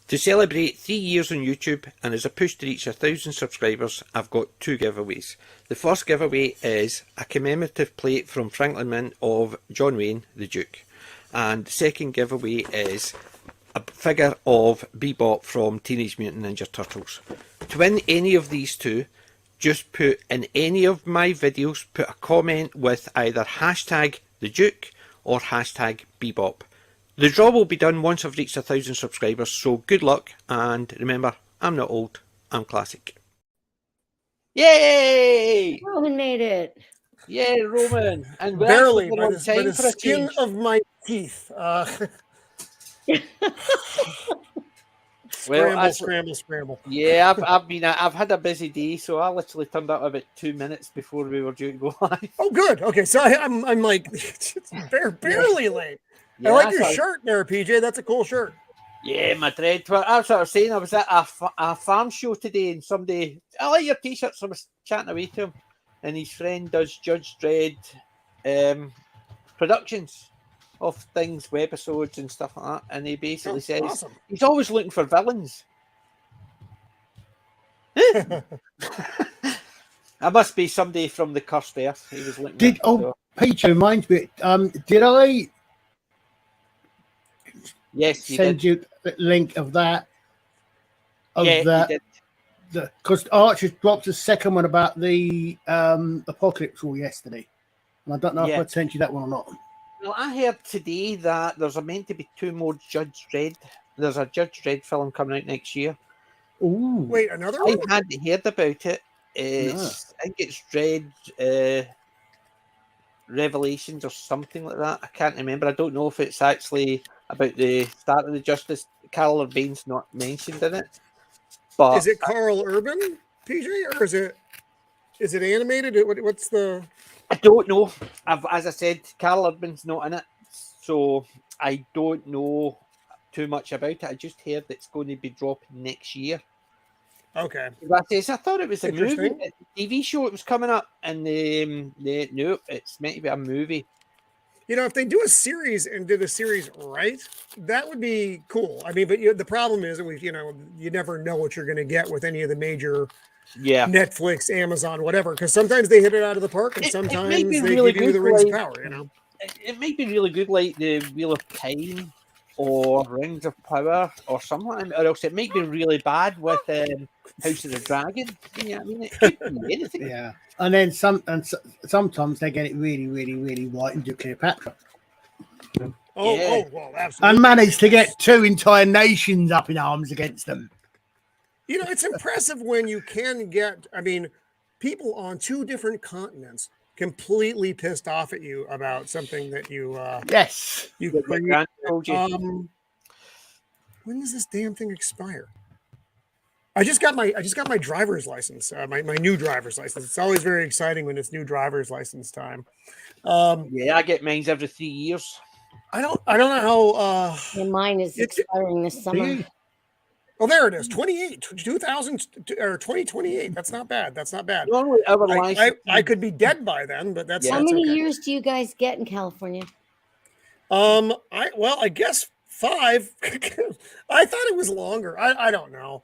To celebrate 3 years on YouTube and as a push to reach 1,000 subscribers, I've got 2 giveaways. The first giveaway is a commemorative plate from Franklin Mint of John Wayne, the Duke. And the second giveaway is a figure of Bebop from Teenage Mutant Ninja Turtles. To win any of these 2, just put in any of my videos, put a comment with either hashtag the Duke or hashtag Bebop. The draw will be done once I've reached 1,000 subscribers, so good luck, and remember, I'm not old, I'm classic. Yay! Roman made it. Yeah, Roman. And barely, by the skin of my teeth. Scramble. Yeah, I've had a busy day, so I literally turned up about 2 minutes before we were due to go live. Oh, good. Okay, so I'm like barely late. Yeah, I like your shirt there, PJ. That's a cool shirt. Yeah, my dread. That's what I was saying. I was at a farm show today, and somebody, I like your t-shirt, so I was chatting away to him, and his friend does Judge Dredd productions of things, webisodes and stuff like that, and he basically says awesome. He's always looking for villains. I must be somebody from the cursed earth. He was looking. Peter reminds me. Did I? Yes, send you the link of that. Because Archer dropped a second one about the Apocalypse War yesterday, and I don't know if I sent you that one or not. Well, I heard today that there's meant to be 2 more Judge Dredd. There's a Judge Dredd film coming out next year. Ooh. Wait, another one? I hadn't heard about it. I think it's Dredd Revelations or something like that. I can't remember. I don't know if it's actually about the start of the Justice. Carl Urban's not mentioned in it. But is it Carl Urban, PJ, or is it animated? What's the? I don't know. As I said, Carl Urban's not in it, so I don't know too much about it. I just heard it's going to be dropping next year. Okay. I thought it was a movie, a TV show. It was coming up, and no, it's meant to be a movie. You know, if they do a series and did a series right, that would be cool. I mean, but the problem is that you never know what you're going to get with any of the major, Netflix, Amazon, whatever. Because sometimes they hit it out of the park, and sometimes they really give you the Rings of Power. You know, it might be really good, like the Wheel of Time or Rings of Power or something, or else it might be really bad with House of the Dragon. You know what I mean? It could be anything. Yeah. And then sometimes they get it really, really, really right and do Cleopatra. Well, absolutely. And manage to get 2 entire nations up in arms against them. You know, it's impressive when you can get, people on 2 different continents completely pissed off at you about something that you created. When does this damn thing expire? I just got my driver's license, my new driver's license. It's always very exciting when it's new driver's license time. I get mine every 3 years. I don't know how. Mine is expiring this summer. Oh, there it is. 2028. That's not bad. Normally, I could be dead by then, but that's how many years do you guys get in California? I guess 5. I thought it was longer. I don't know.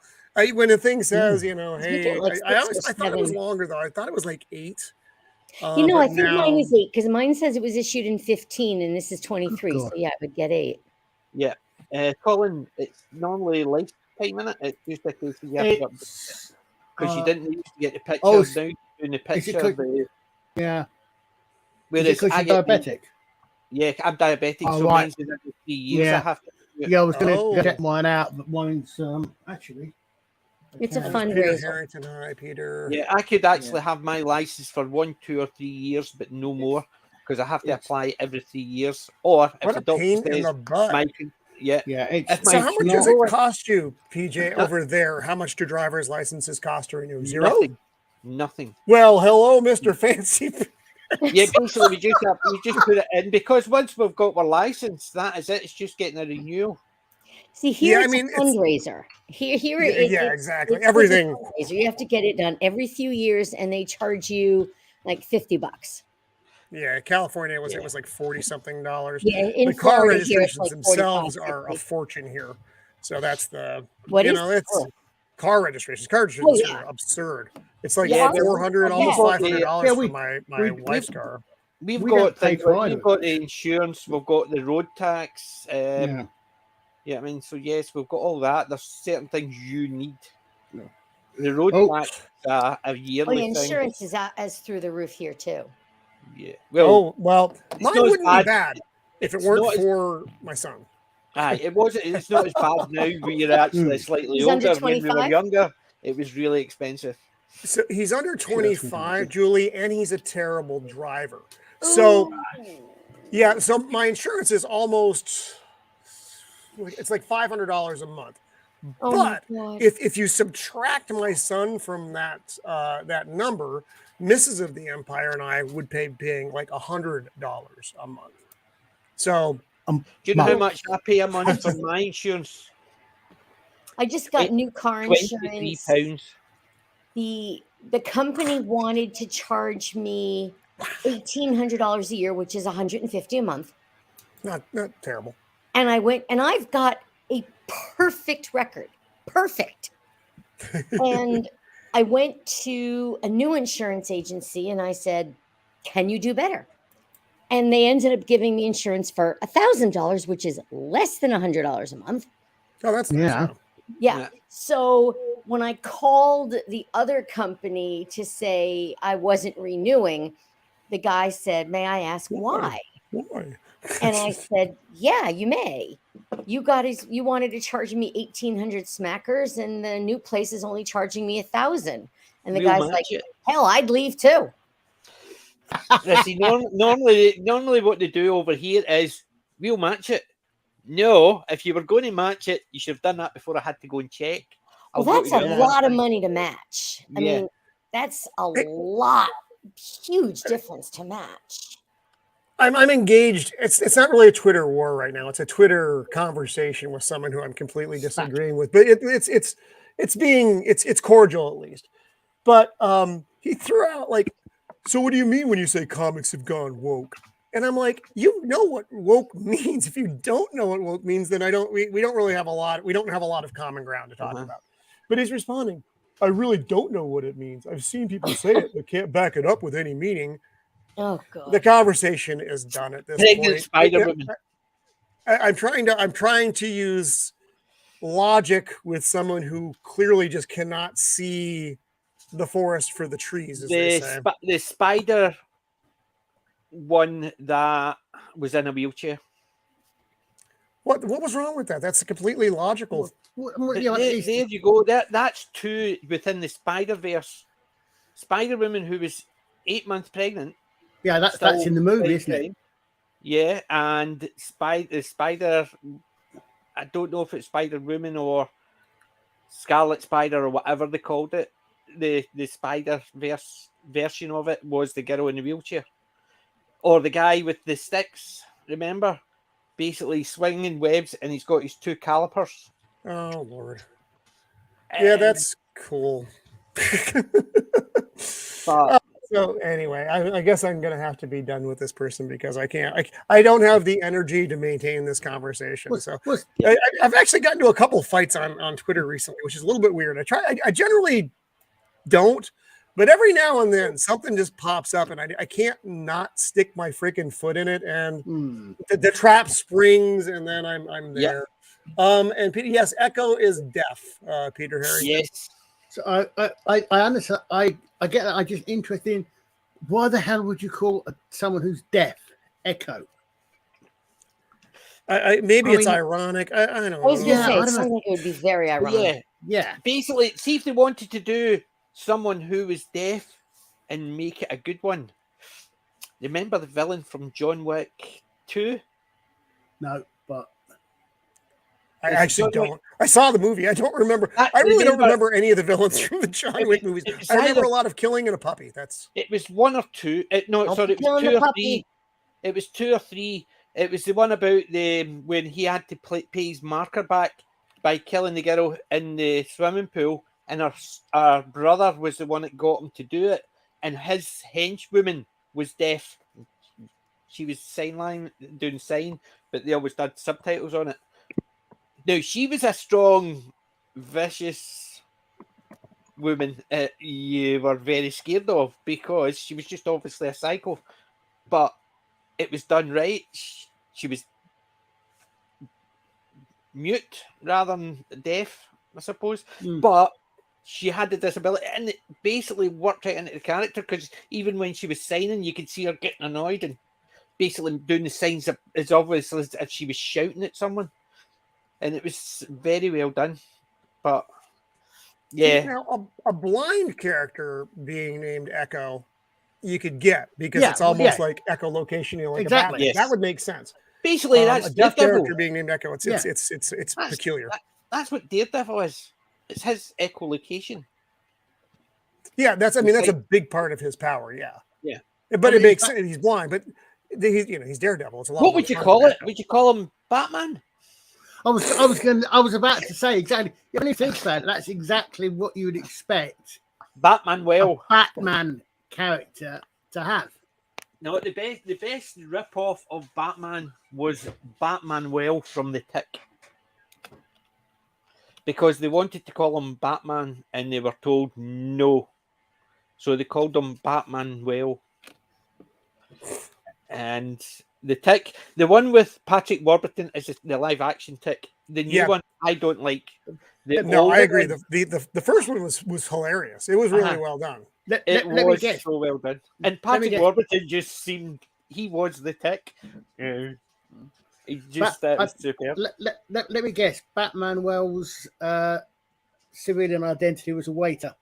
When a thing says, hey, I thought it was longer though. I thought it was like 8. I think mine is 8 because mine says it was issued in 15 and this is 23. So yeah, it would get 8. Yeah, Colin, it's normally lifetime in it. It's just a case you have to because you didn't used to get the picture. Now doing the picture. Yeah. Whereas because you're diabetic. Yeah, I'm diabetic, so mine's every 3 years. Yeah. I have to. Yeah, I was going to get mine out, but mine's actually. It's a fundraiser. Harrington, hi, Peter. Yeah, I could actually have my license for 1, 2, or 3 years, but no more because I have to apply every 3 years. Or if what the a doctor pain says, in the butt. So how much does it cost you, PJ, over there? How much do driver's licenses cost her? You 0? Nothing. Well, hello, Mr. Fancy. Yeah, basically we just put it in because once we've got our license, that is it. It's just getting a renewal. See, here it's a fundraiser. Here exactly. Everything. You have to get it done every few years, and they charge you like $50. Yeah, California it was like $40-something. Yeah, in the car Florida, registrations like themselves are a fortune here. So that's the what is it's car registrations. Car registrations are absurd. It's like $400, almost $500 for my wife's car. We've got the insurance, we've got the road tax. I mean, so yes, we've got all that. There's certain things you need. No. The road tax a yearly the insurance thing. is as through the roof here too. Yeah. Well, mine wouldn't be bad if it weren't for my son. It's not as bad now. We're actually slightly older. When we were younger, it was really expensive. So he's under 25, Julie, and he's a terrible driver. So, so my insurance is almost, it's like $500 a month. But if you subtract my son from that number, Mrs. of the Empire and I would paying like $100 a month. So, do you know how much I pay a month for my insurance? I just got new car insurance. £23. The company wanted to charge me $1,800 a year, which is $150 a month. Not terrible. And I went, and I've got a perfect record. Perfect. And I went to a new insurance agency and I said, can you do better? And they ended up giving me insurance for $1,000, which is less than $100 a month. Oh, that's nice. Yeah. So when I called the other company to say I wasn't renewing, the guy said, may I ask why? Why? And I said, yeah, you may. You wanted to charge me 1,800 smackers and the new place is only charging me 1,000. And the guy's like, hell, I'd leave too. See, normally what they do over here is we'll match it. No, if you were going to match it, you should have done that before I had to go and check. Well, that's a lot of money to match. I mean, that's a lot, huge difference to match. I'm engaged. It's not really a Twitter war right now. It's a Twitter conversation with someone who I'm completely disagreeing with. But it's cordial at least. But he threw out like, so what do you mean when you say comics have gone woke? And I'm like, you know what woke means. If you don't know what woke means, then we don't really have a lot. We don't have a lot of common ground to talk about. But he's responding, I really don't know what it means. I've seen people say it, but can't back it up with any meaning. Oh God. The conversation is done at this point. I'm trying to use logic with someone who clearly just cannot see the forest for the trees, as they say. The spider one that was in a wheelchair. What was wrong with that? That's completely logical. There you go. That's two within the Spider-Verse. Spider-Woman who was 8 months pregnant. Yeah, that's in the movie, isn't it? Yeah, and Spider. I don't know if it's Spider-Woman or Scarlet Spider or whatever they called it. The Spider-Verse version of it was the girl in the wheelchair. Or the guy with the sticks, remember? Basically swinging webs and he's got his two calipers. Oh, Lord. Yeah, that's cool. So anyway, I guess I'm going to have to be done with this person because I can't. I don't have the energy to maintain this conversation. So I've actually gotten into a couple fights on Twitter recently, which is a little bit weird. I generally don't, but every now and then something just pops up, and I can't not stick my freaking foot in it, and the trap springs, and then I'm there. Yep. And Peter, yes, Echo is deaf. Peter Harrington. Yes. So I understand. I get that. I'm just interested in why the hell would you call someone who's deaf Echo? Maybe it's ironic. I don't know. I was going to say, it sounds like it would be very ironic. Yeah. Basically, see if they wanted to do someone who was deaf and make it a good one. Remember the villain from John Wick 2? No, but I actually don't. I saw the movie. I don't remember. I really don't remember any of the villains from the John Wick movies. I remember a lot of killing and a puppy. It was one or two. It was 2 or 3. It was 2 or 3. It was the one about when he had to pay his marker back by killing the girl in the swimming pool, and our brother was the one that got him to do it, and his henchwoman was deaf. She was doing sign, but they always had subtitles on it. Now, she was a strong, vicious woman you were very scared of because she was just obviously a psycho. But it was done right. She was mute rather than deaf, I suppose. But she had the disability, and it basically worked out into the character because even when she was signing, you could see her getting annoyed and basically doing the signs as obvious as if she was shouting at someone. And it was very well done. But yeah. Now, a blind character being named Echo, you could get because it's almost like echolocation, like exactly. a Batman. Yes. That would make sense. Basically, that's a deaf Daredevil. character being named Echo. It's peculiar. That's what Daredevil is. It's his echolocation. Yeah, that's a big part of his power. Yeah. Yeah. But it makes sense. He's blind, but he's Daredevil. It's a lot. What would you call it? Would you call him Batman? I was about to say exactly. When you think about it, that's exactly what you would expect Batman a Batman character to have. No, the best rip-off of Batman was Batman from The Tick. Because they wanted to call him Batman and they were told no. So they called him Batman And The Tick, the one with Patrick Warburton is the live-action Tick. The new one, I don't like. I agree. The first one was hilarious. It was really well done. It was so well done. And Patrick Warburton just seemed, he was the Tick. He just superb. Let me guess. Batman Wells' civilian identity was a waiter.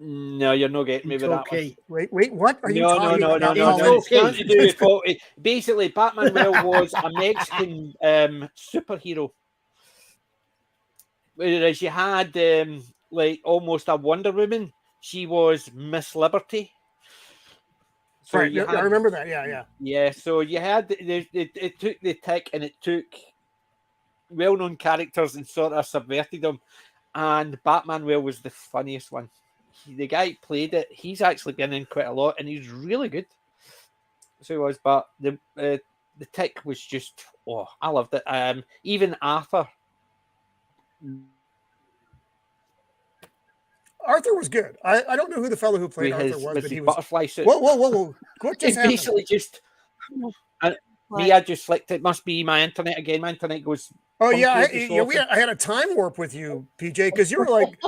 No, you're not getting me with that one. Wait, what are you talking about? No. It's nothing to do with basically, Batman was a Mexican superhero. Whereas you had like almost a Wonder Woman. She was Miss Liberty. So right, I remember that. Yeah. Yeah, so you had it took the Tick and it took well-known characters and sort of subverted them. And Batman was the funniest one. The guy who played it, he's actually been in quite a lot, and he's really good. So he was, but the Tick was just, I loved it. Even Arthur was good. I don't know who the fellow who played Arthur was, but he was butterfly suit. Whoa! What just happened? Basically just. I just flicked. It must be my internet again. My internet goes. Oh yeah, I had a time warp with you, PJ, because you were like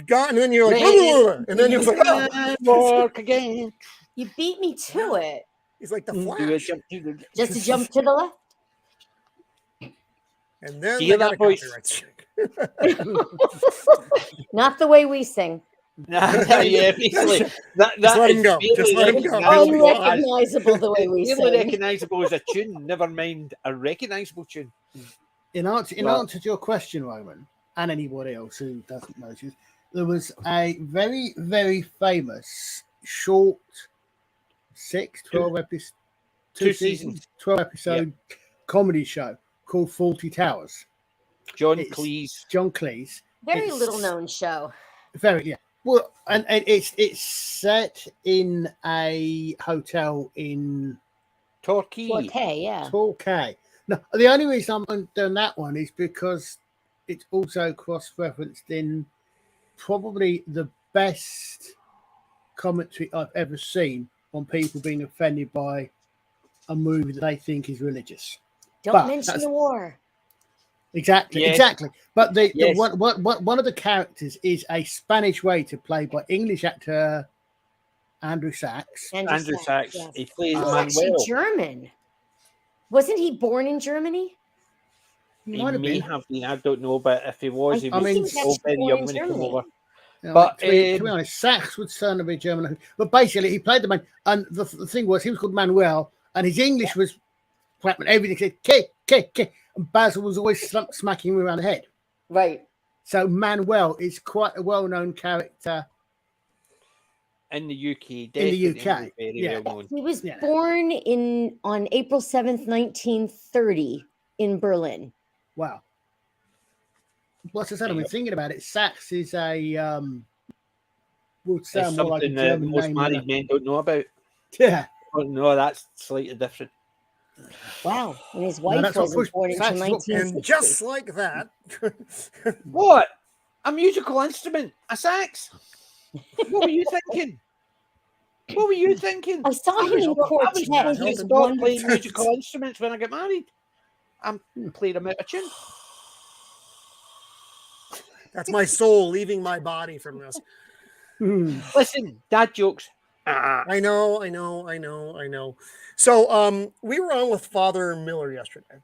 gone, and then you're like, and then you was like, work again. You beat me to it. He's like the Flash. Just to jump to the left. And then hear that voice. Not the way we sing. Yeah, basically. That just let him go. Just let him go. Unrecognizable the way we sing. Unrecognizable as a tune, never mind a recognizable tune. In answer to your question, Roman, and anybody else who doesn't know, there was a very, very famous short 12 episode, 2 seasons, 12 episode comedy show called 40 Towers. John Cleese. Very little known show. Very, yeah. Well, and it's set in a hotel in Torquay, yeah. Torquay. No, the only reason I'm doing that one is because it's also cross-referenced in probably the best commentary I've ever seen on people being offended by a movie that they think is religious. Don't mention the war. Exactly. But one of the characters is a Spanish waiter played by English actor Andrew Sachs. Andrew Sachs. Yes. He plays actually German. Wasn't he born in Germany? He may have been. I don't know, but if he was, he was so very young when he came over. You know, but to be honest, Sachs would certainly be German. But basically, he played the man, and the thing was, he was called Manuel, and his English was everything said K, and Basil was always smacking him around the head. Right. So Manuel is quite a well-known character in the UK. In the UK, he was born on April 7th, 1930, in Berlin. Wow. What's I said? I've been thinking about it. Sachs is a would sound more like a German most name. Married men don't know about. Yeah. Oh, no, that's slightly different. Wow. And his wife that's what wasn't pushed born until Sax up. 1960. And just like that, What? A musical instrument? A sax? What were you thinking? What were you thinking? I saw him was in not quartet I with was his stop playing wonderful. musical instruments when I get married. I'm playing them out of tune. that's my soul leaving my body from this. Listen, dad jokes. I know. So, we were on with Father Miller yesterday,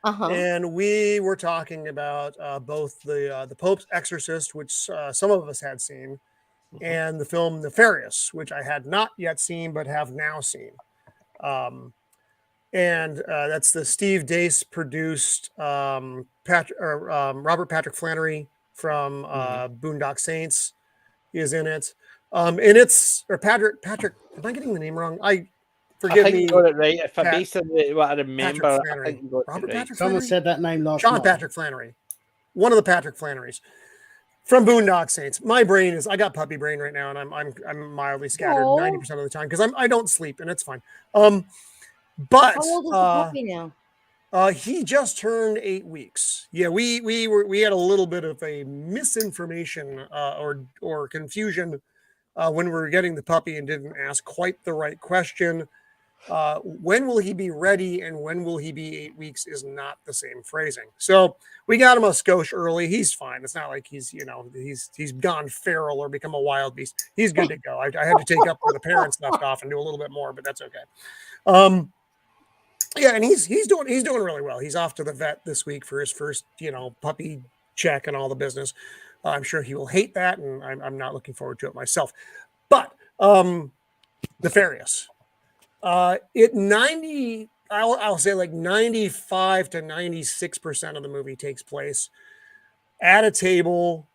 and we were talking about both the Pope's Exorcist, which some of us had seen, and the film Nefarious, which I had not yet seen but have now seen. And that's the Steve Dace produced Robert Patrick Flannery from Boondock Saints is in it. And it's Patrick. Am I getting the name wrong? Forgive I think me. you got it right. If I Pat- based on what I remember, I Flannery. think you got Robert it right. Patrick Someone Flannery? said that name last Sean night. Patrick Flannery. One of the Patrick Flannerys from Boondock Saints. My brain I got puppy brain right now, and I'm mildly scattered 90% of the time because I don't sleep, and it's fine. But How old is the puppy now? he just turned 8 weeks. Yeah, we had a little bit of a misinformation or confusion when we were getting the puppy and didn't ask quite the right question. When will he be ready and when will he be 8 weeks is not the same phrasing. So we got him a skosh early. He's fine. It's not like he's gone feral or become a wild beast. He's good to go. I had to take up where the parents left off and do a little bit more, but that's okay. Yeah, and he's doing really well. He's off to the vet this week for his first, puppy check and all the business. I'm sure he will hate that, and I'm not looking forward to it myself. But Nefarious. I'll say like 95 to 96% of the movie takes place at a table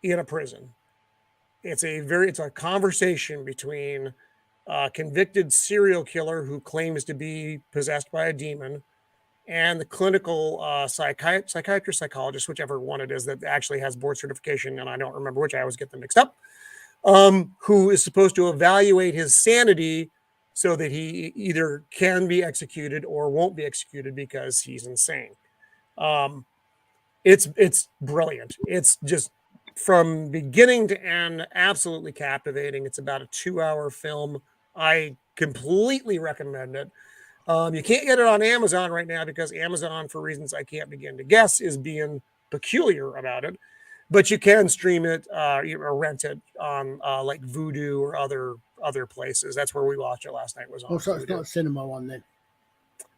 in a prison. It's a conversation between a convicted serial killer who claims to be possessed by a demon and the clinical psychiatrist, psychologist, whichever one it is that actually has board certification, and I don't remember which. I always get them mixed up. Who is supposed to evaluate his sanity so that he either can be executed or won't be executed because he's insane. It's brilliant. It's just from beginning to end, absolutely captivating. It's about a 2-hour film. I completely recommend it. You can't get it on Amazon right now because Amazon, for reasons I can't begin to guess, is being peculiar about it. But you can stream it or rent it on like Vudu or other places. That's where we watched it last night. Was on. So it's not a cinema one then.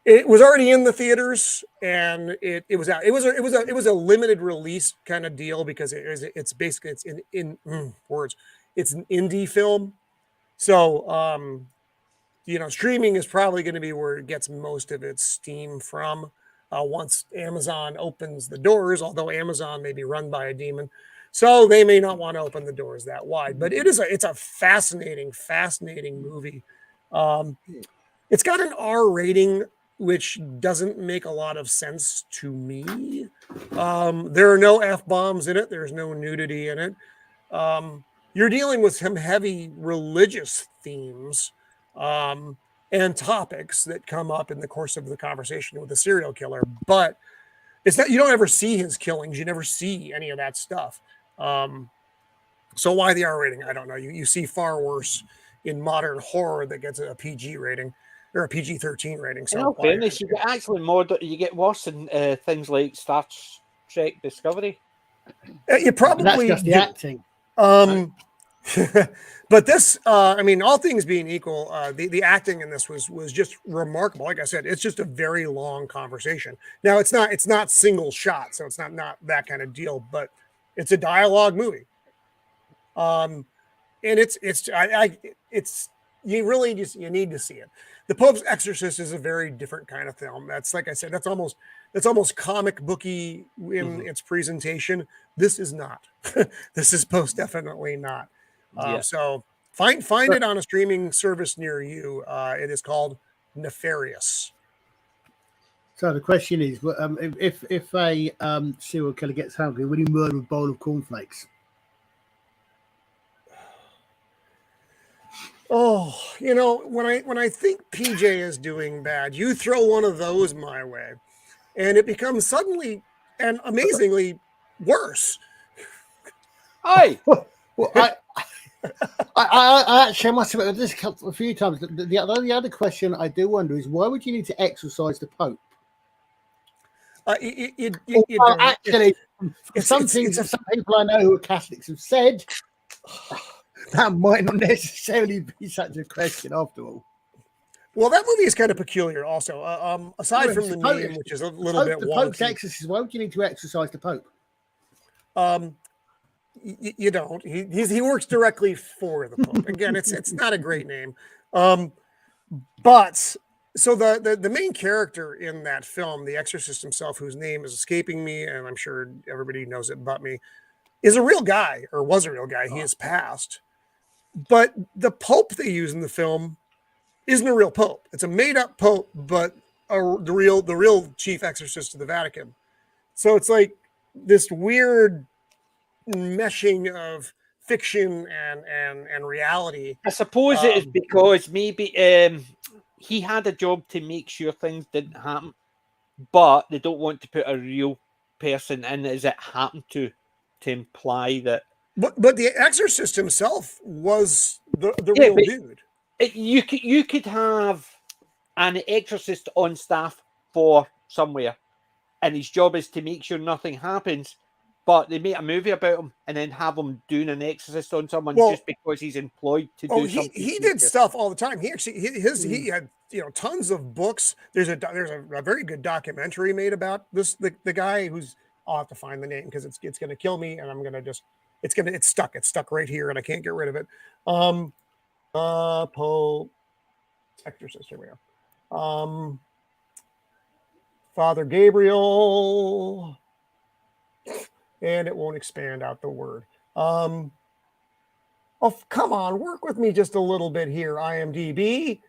It was already in the theaters, and it was out. It was a limited release kind of deal because it's basically it's an indie film. So streaming is probably going to be where it gets most of its steam from. Once Amazon opens the doors, although Amazon may be run by a demon, so they may not want to open the doors that wide. But it's a fascinating movie. It's got an R rating, which doesn't make a lot of sense to me. There are no F-bombs in it. There's no nudity in it. You're dealing with some heavy religious themes. And topics that come up in the course of the conversation with the serial killer, but it's not, you don't ever see his killings. You never see any of that stuff. So why the R rating? I don't know. You see far worse in modern horror that gets a PG rating or a PG-13 rating. So in all fairness, you get actually you get worse in things like Star Trek Discovery. You probably that's just the acting. But this, all things being equal, the acting in this was just remarkable. Like I said, it's just a very long conversation. Now it's not single shot, so it's not that kind of deal, but it's a dialogue movie. And it's you really just, you need to see it. The Pope's Exorcist is a very different kind of film. That's, like I said, that's almost comic booky in its presentation. This is not. This is most definitely not. So find it on a streaming service near you. It is called Nefarious. So the question is, if a serial killer gets hungry, will he murder a bowl of cornflakes? Oh, when I think PJ is doing bad, you throw one of those my way, and it becomes suddenly and amazingly worse. Aye. Well, I actually must have heard this a few times. The other question I do wonder is why would you need to exorcise the Pope? You Well, don't. actually, some It's people I know who are Catholics have said that might not necessarily be such a question after all. Well, that movie is kind of peculiar, also. Aside from the name, which is a little bit the Pope's wonky. exorcism. Why would you need to exorcise the Pope? You don't. He works directly for the Pope. Again, it's not a great name. But so the main character in that film, the exorcist himself, whose name is escaping me, and I'm sure everybody knows it but me, is a real guy, or was a real guy. He has passed. But the Pope they use in the film isn't a real Pope. It's a made-up Pope, but the real chief exorcist of the Vatican. So it's like this weird meshing of fiction and reality. I suppose it is because maybe he had a job to make sure things didn't happen, but they don't want to put a real person in as it happened to imply that. But the exorcist himself was the real dude. You could have an exorcist on staff for somewhere, and his job is to make sure nothing happens. But they make a movie about him and then have him doing an exorcist on someone just because he's employed to do something. He did stuff all the time. He actually he had tons of books. There's a very good documentary made about the guy who's, I'll have to find the name because it's going to kill me, and I'm gonna just it's stuck right here and I can't get rid of it. Pope exorcist, here we go. Father Gabriel. And it won't expand out the word. Oh, come on, work with me just a little bit here, IMDb.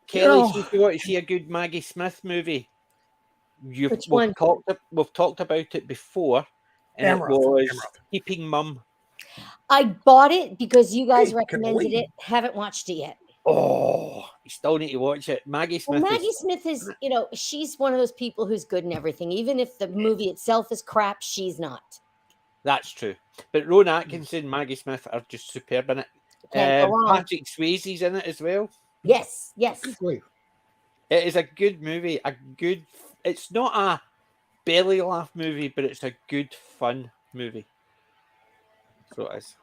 Kelly, you see a good Maggie Smith movie? We've talked about it before, and it was Keeping Mum. I bought it because you guys recommended it. Haven't watched it yet. Oh, you still need to watch it. Maggie Smith. Well, Maggie Smith is, she's one of those people who's good in everything. Even if the movie itself is crap, she's not. That's true. But Rowan Atkinson, Maggie Smith are just superb in it. Patrick Swayze's in it as well. Yes. It is a good movie. It's not a belly laugh movie, but it's a good fun movie. So it is.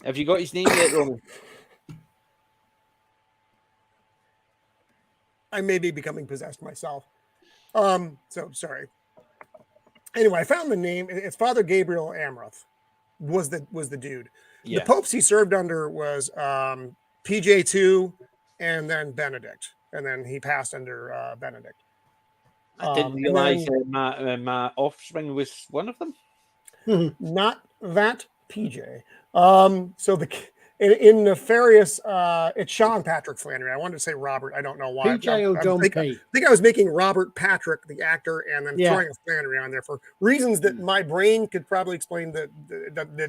Have you got his name yet, Rowan? I may be becoming possessed myself. So sorry. Anyway, I found the name. It's Father Gabriel Amroth was the dude. Yeah. The popes he served under was PJ2 and then Benedict. And then he passed under Benedict. I didn't realize my offspring was one of them. Not that PJ. So in Nefarious, it's Sean Patrick Flannery. I wanted to say Robert. I don't know why. PJ or John P. I think I was making Robert Patrick, the actor, and then throwing a Flannery on there for reasons that my brain could probably explain that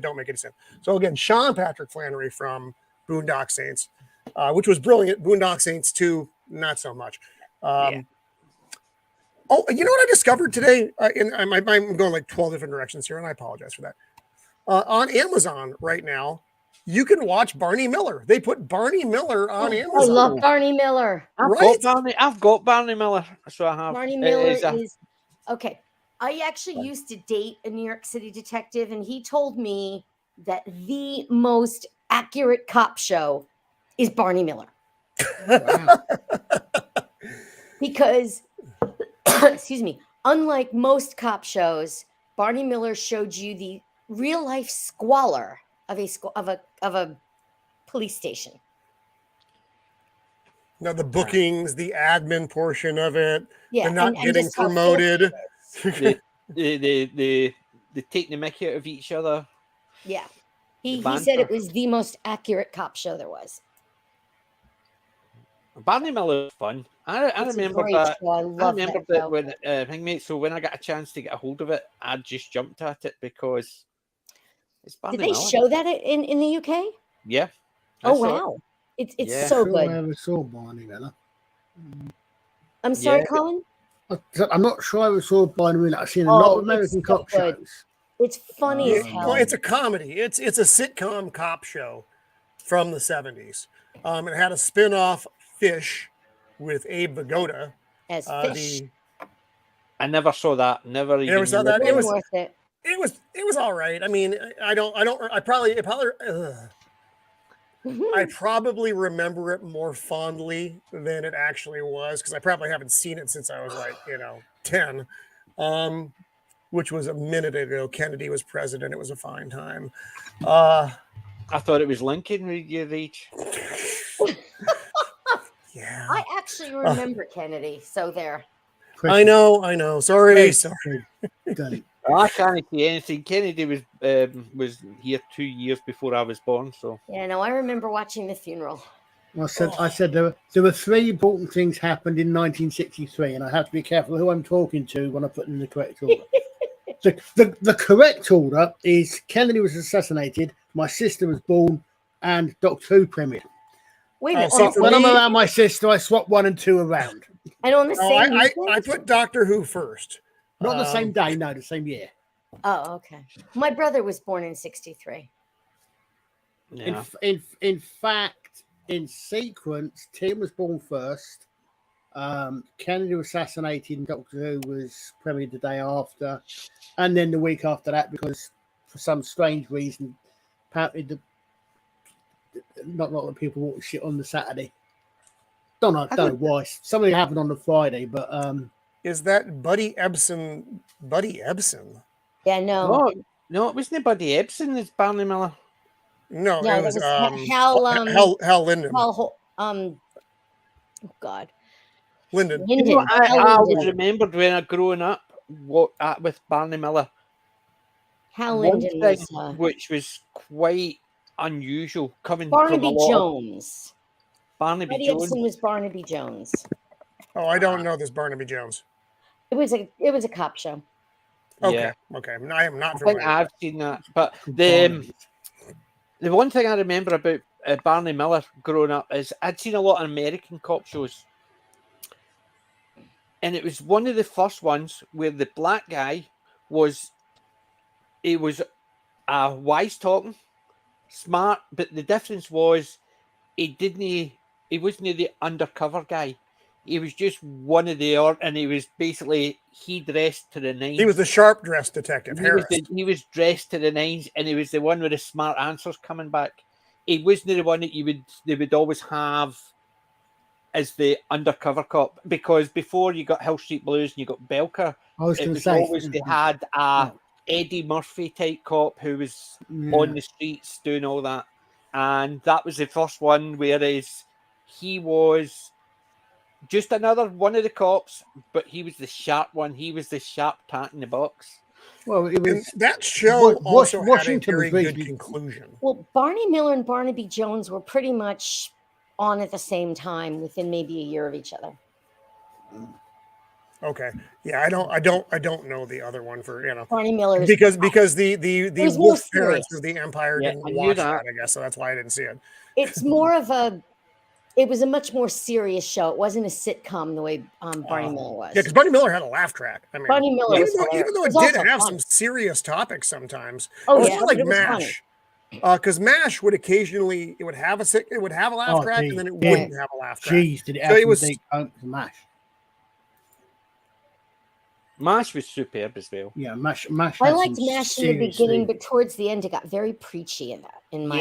don't make any sense. So again, Sean Patrick Flannery from Boondock Saints, which was brilliant. Boondock Saints 2, not so much. Oh, you know what I discovered today? I'm going like 12 different directions here, and I apologize for that. On Amazon right now, you can watch Barney Miller. They put Barney Miller on Amazon. I love Barney Miller. I've got Barney Miller. So I have. Barney Miller is okay. I actually used to date a New York City detective, and he told me that the most accurate cop show is Barney Miller. Because, excuse me, unlike most cop shows, Barney Miller showed you the real life squalor of a police station. Now the bookings, the admin portion of it, they're not getting promoted. They take the mickey out of each other. Yeah, he said it was the most accurate cop show there was. Barney Miller was fun. I remember that. I remember that when so when I got a chance to get a hold of it, I just jumped at it because it's Barney Did they Miller. show that in the UK? Yeah. Oh wow, it's Yeah. so Sure, I good. ever saw Barney Miller. I'm sorry, Yeah. Colin. I'm not sure I ever saw Barney Miller. I've seen a Oh, lot of American it's so cop good. shows. It's funny as hell. Well, it's a comedy. It's a sitcom cop show from the 70s. It had a spin-off, Fish, with Abe Vigoda. As Fish. I never saw that. Never You even never saw knew that? about It Wasn't was worth it. it was all right. I mean, I probably remember it more fondly than it actually was, because I probably haven't seen it since I was like, 10. Which was a minute ago. Kennedy was president. It was a fine time. I thought it was Lincoln with your age. Yeah. I actually remember Kennedy. So there. I know. Sorry. Don't. I can't see anything. Kennedy was here 2 years before I was born, so Yeah, no, I remember watching the funeral. I said there were three important things happened in 1963, and I have to be careful who I'm talking to when I put them in the correct order. The correct order is Kennedy was assassinated, my sister was born, and Doctor Who premiered. Wait a minute. see, for When I'm me- around my sister, I swap 1 and 2 around. And on the same I weekend? put Doctor Who first. Not the same day, no, the same year. Oh, okay. My brother was born in 63. yeah. In fact, in sequence, Tim was born first. Kennedy was assassinated, and Doctor Who was premiered the day after, and then the week after that, because for some strange reason, apparently not a lot of people watch it on the Saturday. Don't know why. Something happened on the Friday, but Is that Buddy Ebsen? Buddy Ebsen? Yeah, no. No, it wasn't Buddy Ebsen. It's Barney Miller. No, No, it was Hal, Hal Linden. oh God. Linden. You know, Linden. I Hal always Linden. remembered when I growing up with Barney Miller. Hal One Linden thing was which was quite unusual coming from a Barnaby lot of Jones. Barnaby Buddy Jones. Ebsen was Barnaby Jones. Oh, I don't know this Barnaby Jones. It was a cop show. Okay, Yeah. okay. I am not I think familiar. I've seen that, but the one thing I remember about Barney Miller growing up is I'd seen a lot of American cop shows, and it was one of the first ones where the black guy was wise talking, smart, but the difference was he wasn't the undercover guy. He was just one of the and he was basically he dressed to the nines. He was the sharp dressed detective, Harris. He was dressed to the nines, and he was the one with the smart answers coming back. He wasn't the one that they would always have as the undercover cop, because before you got Hill Street Blues and you got Belka, I was it going to was say always they had a Eddie Murphy type cop who was on the streets doing all that, and that was the first one. Whereas he was just another one of the cops, but he was the sharp one. He was the sharp tat in the box. Well, it was that show also Washington had a very was good conclusion. Well, Barney Miller and Barnaby Jones were pretty much on at the same time, within maybe a year of each other. Okay, yeah, I don't know the other one for Barney Miller because the wolf parents serious. of the Empire Yeah, didn't I knew watch that. that, I guess, so that's why I didn't see it. It's more of it was a much more serious show. It wasn't a sitcom the way Barney Miller was. Yeah, because Barney Miller had a laugh track. I mean, Barney Miller was even though it was did also have fun. some serious topics sometimes. Oh, it was yeah, more like but it was MASH. Because MASH would occasionally it would have a laugh track, and then it wouldn't have a laugh track. Jeez, did it So have it was- deep punk to MASH? MASH was superb as well. Yeah, MASH. I liked MASH in the beginning, but towards the end, it got very preachy in that. In my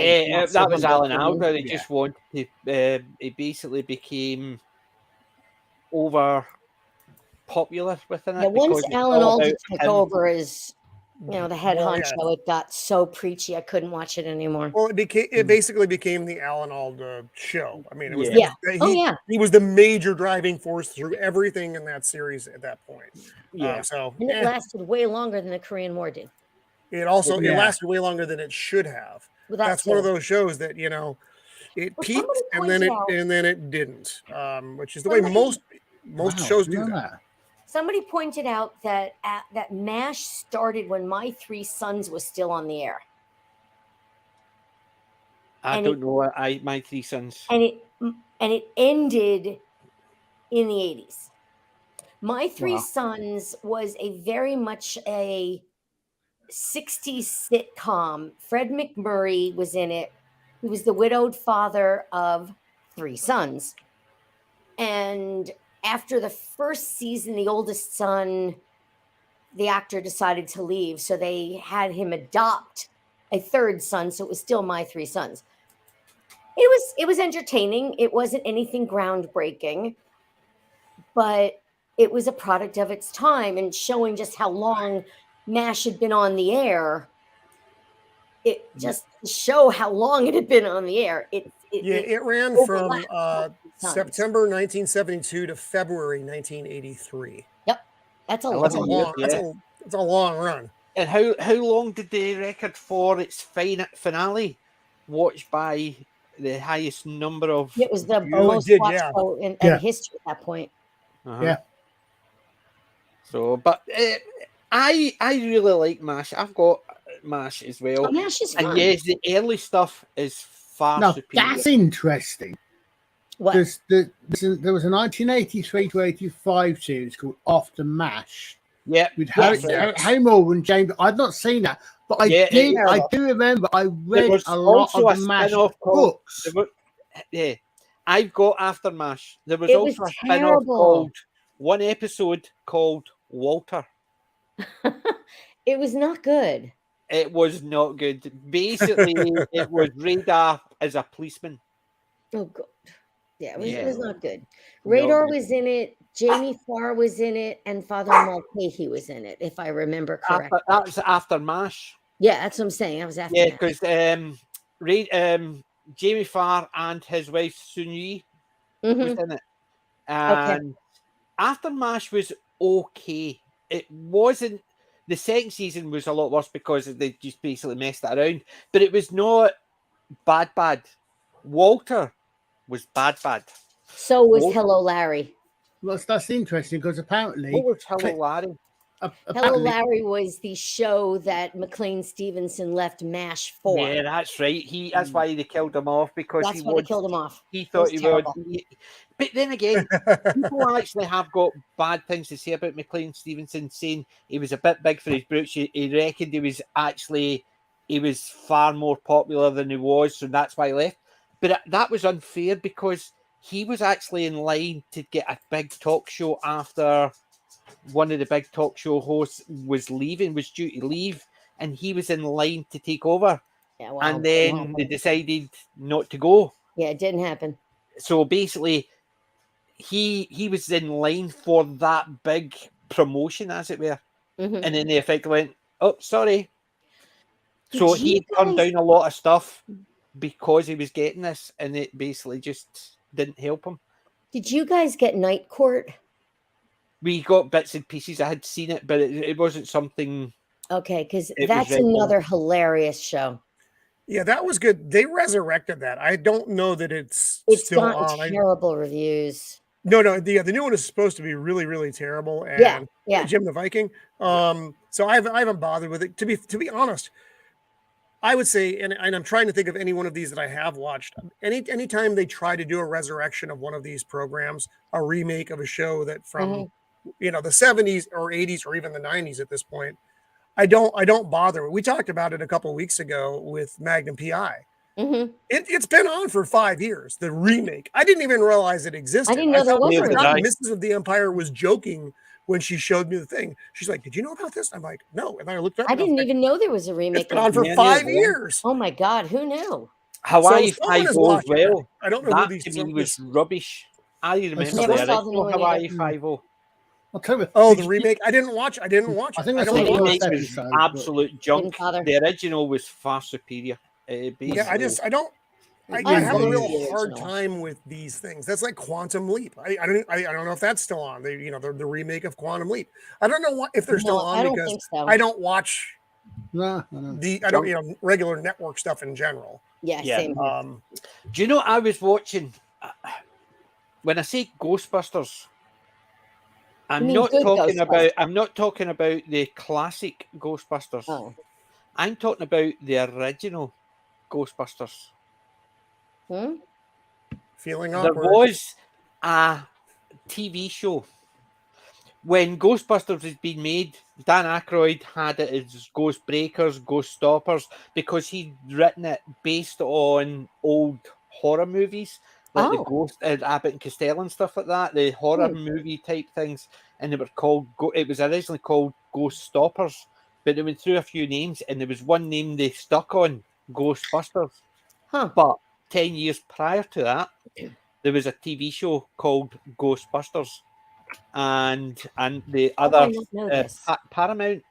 That was Alan Alda. He Yeah. just wanted to. He basically became over popular within it. Yeah, once because it's Alan all Alda about took him. over as the head Well, honcho, yeah. it got so preachy I couldn't watch it anymore. Well, it basically became the Alan Alda show. I mean, it was Yeah. he was the major driving force through everything in that series at that point. Yeah. And it lasted way longer than the Korean War did. It also Yeah. it lasted way longer than it should have. Well, That's one of too. those shows that it Well, peaked somebody and then pointed it didn't, which is the way Somebody- most shows do that. Somebody pointed out that that MASH started when My Three Sons was still on the air. I don't know. My Three Sons. And it ended in the 80s. My Three Sons was a very much a 60s sitcom. Fred McMurray was in it. He was the widowed father of 3 sons. And after the first season, the oldest son, the actor decided to leave. So they had him adopt a 3rd son. So it was still My Three Sons. It was entertaining. It wasn't anything groundbreaking, but it was a product of its time, and showing just how long MASH had been on the air. It just show how long it had been on the air. It ran from September 1972 to February 1983. Yep, that's a long run. And how long did they record for its finale? Watched by the highest number of. It was the most watched show in history at that point. Yeah. So, but I really like MASH. I've got MASH as well. Oh, MASH is fun. And yes, the early stuff is far superior. That's interesting. What? There was a 1983 to 85 series called After MASH. Yeah, with Harry Moore and James. I've not seen that, but I do remember I read a lot of the MASH books. I've got After MASH. There was also a spin-off called one episode called Walter. It was not good. It was not good. Basically, it was Radar as a policeman. Oh god. Yeah, it was not good. Radar was in it, Jamie Farr was in it, and Father Mulcahy was in it, if I remember correctly. That was After MASH. Yeah, that's what I'm saying. That was after. Yeah, because Jamie Farr and his wife Sun-Yi was in it. And After MASH was okay. It wasn't. The second season was a lot worse because they just basically messed it around. But it was not bad. Walter was bad. So was Hello Larry. Well, that's interesting because apparently. What was Hello Larry? Hello Larry was the show that McLean Stevenson left MASH for. Yeah, that's right. That's why they killed him off because they killed him off. He thought he would. But then again, people actually have got bad things to say about McLean Stevenson, saying he was a bit big for his boots. He reckoned he was far more popular than he was, so that's why he left. But that was unfair because he was actually in line to get a big talk show after one of the big talk show hosts was due to leave, and he was in line to take over. Yeah, well, and then they decided not to go. Yeah, it didn't happen. So basically, he was in line for that big promotion, as it were. And then they effectively went, "Oh, sorry." So he turned down a lot of stuff because he was getting this, and it basically just didn't help him. Did you guys get Night Court? We got bits and pieces. I had seen it, but it wasn't something. Okay, because that's another hilarious show. Yeah, that was good. They resurrected that. I don't know that it's still on. Terrible reviews. No. The new one is supposed to be really, really terrible. And Jim the Viking. So I haven't bothered with it. To be honest, I would say, and I'm trying to think of any one of these that I have watched. Anytime they try to do a resurrection of one of these programs, a remake of a show that from the 70s or 80s or even the 90s at this point, I don't bother. We talked about it a couple of weeks ago with Magnum PI. It's been on for 5 years. The remake. I didn't even realize it existed. I didn't know there was a remake. Mrs. of the Empire was joking when she showed me the thing. She's like, "Did you know about this?" I'm like, "No." And I looked up. I didn't even know there was a remake. It's been on for 5 years. Oh my god, who knew? Hawaii Five-O as well. I don't know that who these to me was rubbish. I remember never saw the new one Hawaii Five-O. The remake. I didn't watch. I think the remake was absolute junk. The original was far superior. I have a real hard time with these things. That's like Quantum Leap. I don't know if that's still on. The remake of Quantum Leap. I don't know if they're still on because I don't watch regular network stuff in general. Yeah. Same. Do you know I was watching? When I say Ghostbusters, I'm not talking about the classic Ghostbusters. Oh. I'm talking about the original Ghostbusters. Feeling There awkward. was a TV show when Ghostbusters was being made. Dan Aykroyd had it as Ghost Breakers, Ghost Stoppers, because he'd written it based on old horror movies, like the Ghost and Abbott and Costello and stuff like that, the horror movie type things, and they were called. It was originally called Ghost Stoppers, but they went through a few names, and there was one name they stuck on, Ghostbusters. But 10 years prior to that, there was a TV show called Ghostbusters, and the other Paramount.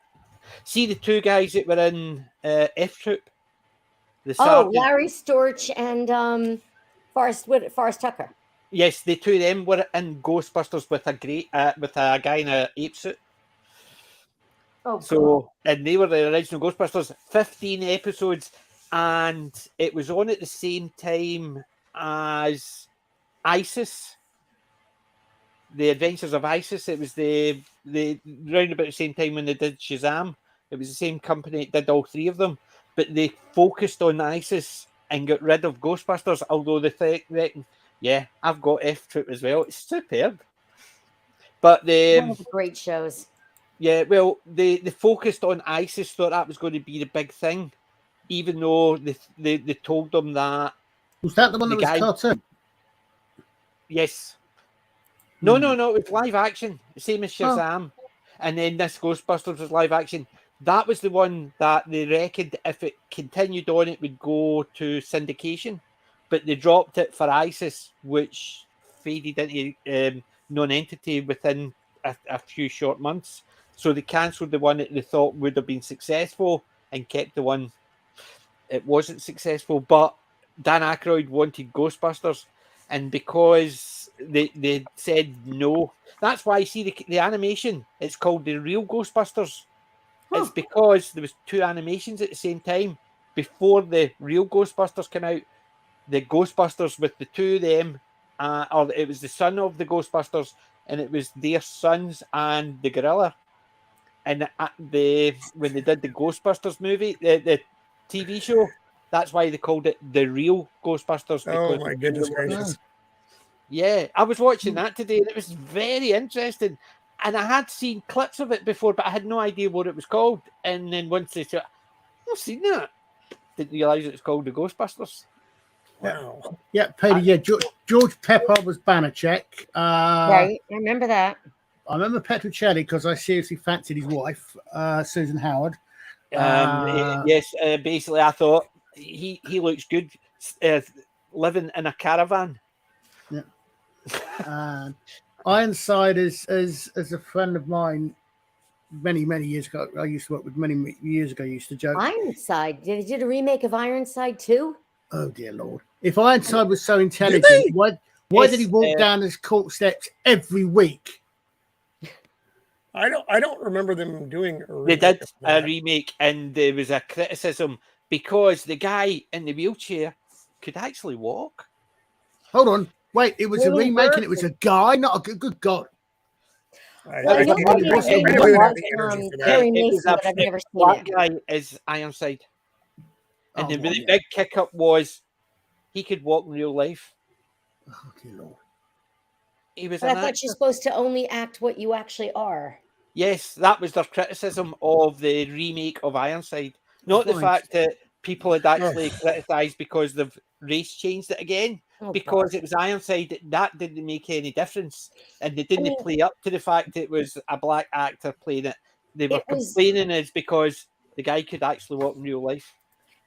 See the two guys that were in F Troop. Larry Storch and Forrest Tucker. Yes, the two of them were in Ghostbusters with a guy in an ape suit. And they were the original Ghostbusters. 15 episodes, and it was on at the same time as ISIS. The Adventures of ISIS. It was the round about the same time when they did Shazam. It was the same company that did all three of them, but they focused on ISIS and got rid of Ghostbusters. Although I've got F Troop as well. It's superb. But one of the great shows. Yeah, well, they focused on ISIS. Thought that was going to be the big thing, even though they told them that. Was that the one that was cartoon? Yes. No, it was live action. Same as Shazam. And then this Ghostbusters was live action. That was the one that they reckoned if it continued on, it would go to syndication. But they dropped it for ISIS, which faded into non-entity within a few short months. So they cancelled the one that they thought would have been successful and kept the one it wasn't successful. But Dan Aykroyd wanted Ghostbusters. And because they said no, that's why I see the animation. It's called The Real Ghostbusters. It's because there was two animations at the same time. Before the real Ghostbusters came out, the Ghostbusters with the two of them, or it was the son of the Ghostbusters, and it was their sons and the gorilla. And when they did the Ghostbusters movie, the TV show, that's why they called it The Real Ghostbusters. Oh my goodness gracious. Yeah, I was watching that today, and it was very interesting. And I had seen clips of it before, but I had no idea what it was called. And then once they said, I've seen that, didn't realise it was called the Ghostbusters. Wow. Yeah, Peter. Yeah, George Pepper was Banachek. Right, I remember that. I remember Petruccelli because I seriously fancied his wife, Susan Howard. Basically, I thought he looks good living in a caravan. Yeah. Ironside is a friend of mine many years ago. I used to work with many years ago. I used to joke. Ironside? They did a remake of Ironside too? Oh dear Lord! If Ironside was so intelligent, why did he walk down his court steps every week? I don't remember them doing a remake. They did a remake, and there was a criticism because the guy in the wheelchair could actually walk. Hold on. Wait, it was a remake and it was a guy? Not a good God. I've never seen That guy is Ironside. And the really big kick up was he could walk in real life. Oh, dear Lord. He was I thought you're supposed to only act what you actually are. Yes, that was their criticism of the remake of Ironside. Not the fact that people had actually criticised because the race changed it again. Because it was Ironside, that didn't make any difference. And they didn't play up to the fact it was a black actor playing it. They were complaining is because the guy could actually walk in real life.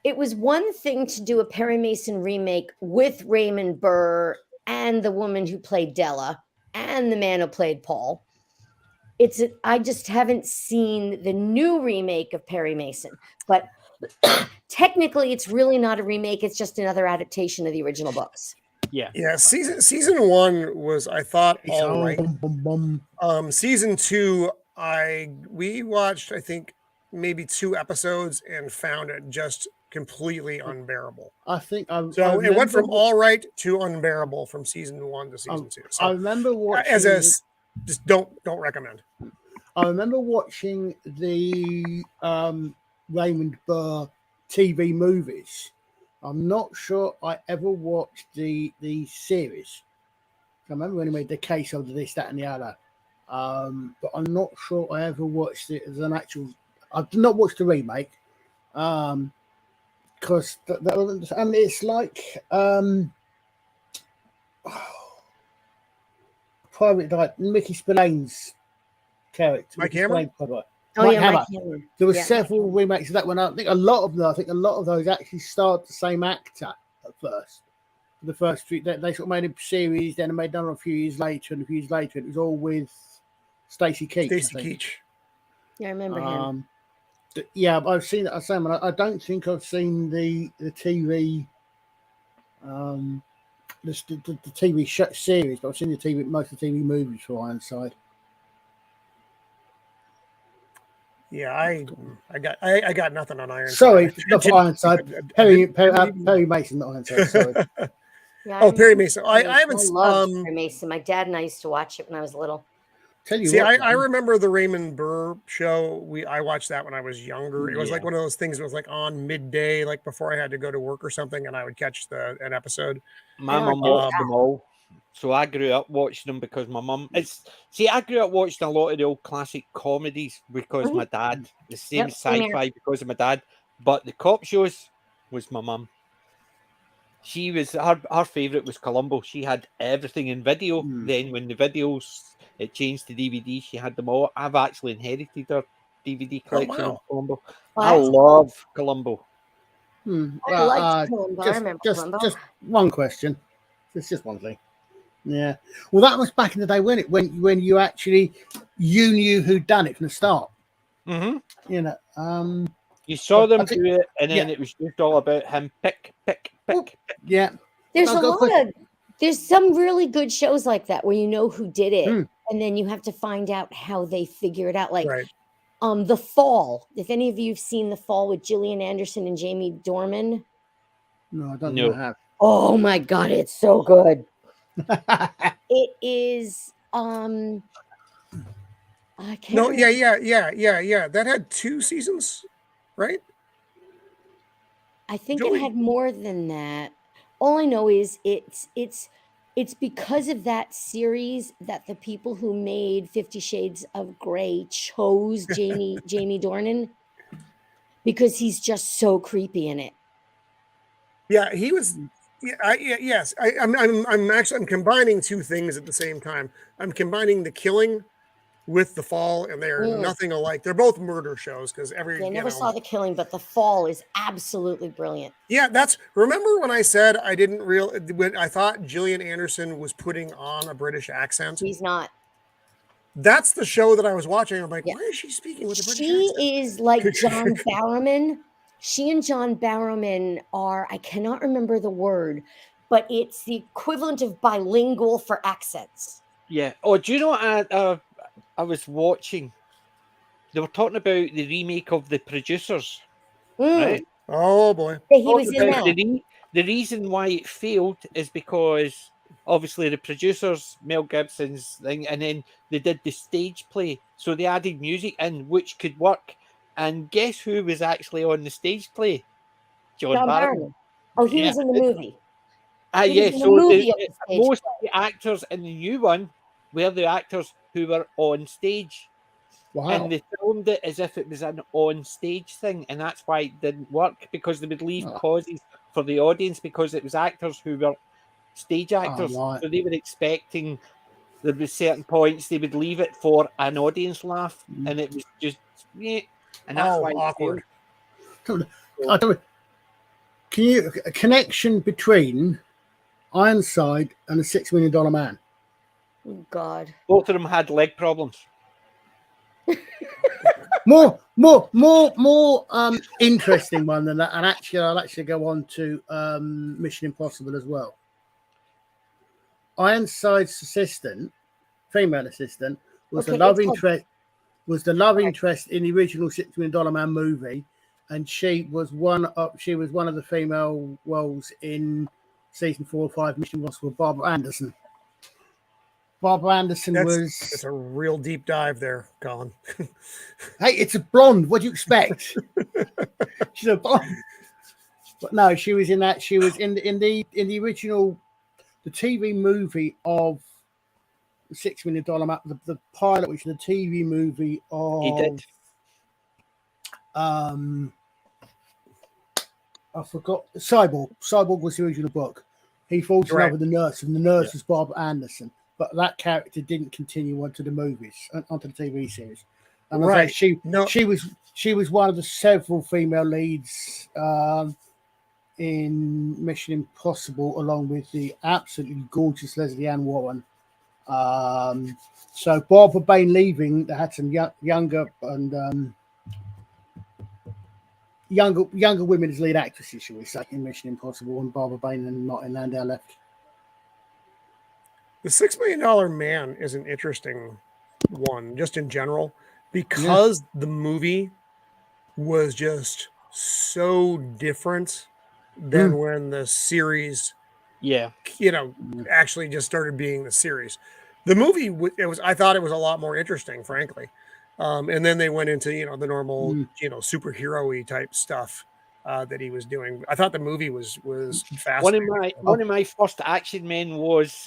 It was one thing to do a Perry Mason remake with Raymond Burr and the woman who played Della and the man who played Paul. I just haven't seen the new remake of Perry Mason, but technically it's really not a remake. It's just another adaptation of the original books. Yeah. Season 1 was, I thought, all right. Season 2, we watched, I think, maybe 2 episodes and found it just completely unbearable. I think it went from all right to unbearable from season 1 to season 2. So I remember watching just don't recommend. I remember watching the Raymond Burr TV movies. I'm not sure I ever watched the series. I remember when he made the case of this, that, and the other. But I'm not sure I ever watched it as an actual. I did not watch the remake. Because and it's like private like Mickey Spillane's character. Mike Mickey Hammer? Spillane's private. Oh Mike yeah, Hammer. Mike Hammer. There were Yeah. several remakes of that one. I think a lot of those actually starred the same actor at first. The first three, they sort of made a series, then they made another a few years later, and a few years later, it was all with Stacey Keach. Stacey Keach. Yeah, I remember him. Yeah, I've seen it. I don't think I've seen the TV, the TV series, but I've seen most of the TV movies for Ironside. Yeah, I got nothing on Ironside. Sorry, not for Ironside. Perry Mason, not Ironside. Sorry. Yeah, Perry Mason. I haven't. loved Perry Mason. My dad and I used to watch it when I was little. Tell you See, what, I remember the Raymond Burr show. I watched that when I was younger. It was like one of those things that was like on midday, like before I had to go to work or something, and I would catch an episode. My mum watched them all. So I grew up watching them because my mum. I grew up watching a lot of the old classic comedies because my dad. The same sci-fi because of my dad, but the cop shows was my mum. She was her favorite was Columbo. She had everything in video. Then when the videos it changed to DVD, she had them all. I've actually inherited her DVD collection of Columbo. I love Columbo. I liked Columbo. I remember Columbo. Just one question. It's just one thing. Yeah. Well, that was back in the day when you actually knew who'd done it from the start. Mm-hmm. You know. You saw them do it, and then it was just all about him pick. Yeah. There's some really good shows like that where you know who did it, and then you have to find out how they figure it out. Like The Fall. If any of you have seen The Fall with Gillian Anderson and Jamie Dornan. No, I don't know. I have. Oh my God, it's so good. It is I can't remember. Yeah. That had 2 seasons, right? I think it had more than that. All I know is it's because of that series that the people who made 50 Shades of Grey chose Jamie Dornan because he's just so creepy in it. Yeah, he was. Yes. I'm combining 2 things at the same time. I'm combining The Killing with The Fall, and they're nothing alike. They're both murder shows because I never saw The Killing, but The Fall is absolutely brilliant. Yeah, remember when I said when I thought Gillian Anderson was putting on a British accent? She's not. That's the show that I was watching. I'm like, why is she speaking with a British accent? She is like John Barrowman. She and John Barrowman are, I cannot remember the word, but it's the equivalent of bilingual for accents. Yeah. Oh, do you know what I was watching? They were talking about the remake of The Producers. Right? Oh, boy. He was in that. The reason why it failed is because, obviously, The Producers, Mel Gibson's thing, and then they did the stage play. So they added music in, which could work. And guess who was actually on the stage play? John Barrowman. Oh, he was in the movie. Yes. So most of the actors in the new one were the actors who were on stage. Wow. And they filmed it as if it was an on-stage thing, and that's why it didn't work, because they would leave pauses for the audience because it was actors who were stage actors. So they were expecting there were certain points they would leave it for an audience laugh, and it was just and that's why awkward. A connection between Ironside and the $6 Million Man? Oh God! Both of them had leg problems. more interesting one than that, and I'll actually go on to Mission Impossible as well. Ironside's assistant, female assistant, was the love interest. Was the love interest in the original $6 Million Man movie, and she was one of the female roles in season 4 or 5 Mission Impossible. Barbara Anderson. It's a real deep dive there, Colin. Hey, it's a blonde. What do you expect? She's a blonde. But no, she was in that. She was in the original, the TV movie of the $6 Million Man, the pilot, which is the TV movie of. He did. I forgot. Cyborg. Cyborg was the original book. He falls in love with the nurse, and the nurse was Barbara Anderson. But that character didn't continue onto the movies, onto the TV series. And she was one of the several female leads in Mission Impossible, along with the absolutely gorgeous Leslie Ann Warren. So Barbara Bain leaving, they had some younger women as lead actresses, shall we say, in Mission Impossible, and Barbara Bain and Martin Landau left. The $6 Million Man is an interesting one, just in general, because the movie was just so different than when the series, actually just started being the series. The movie, I thought it was a lot more interesting, frankly. And then they went into, the normal, superhero-y type stuff that he was doing. I thought the movie was fascinating. One of my first action men was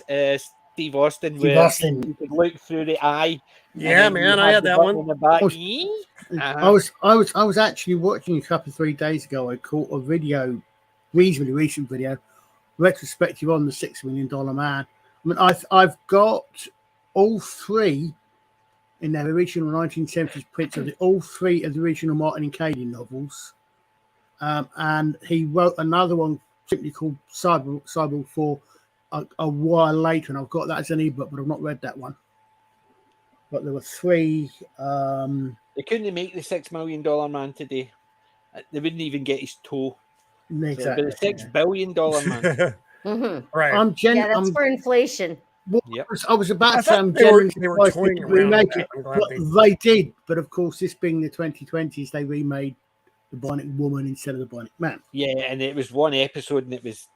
Steve Austin, where you could look through the eye. Yeah, man, I had that one. On the back. I was actually watching a couple of 3 days ago. I caught a video, reasonably recent video, retrospective on the $6 Million Man. I mean, I've got all three in their original 1970s prints of all three of the original Martin and Cady novels, and he wrote another one simply called Cyborg 4 a while later, and I've got that as an ebook, but I've not read that one. But there were three. They couldn't make the $6 Million Man today. They wouldn't even get his toe. Exactly. So the $6 billion man. Right. That's for inflation. Well, I was about to say I'm genuinely surprised they didn't remake it, but they did. But of course, this being the 2020s, they remade the Bionic Woman instead of the Bionic Man. Yeah, and it was one episode, and it was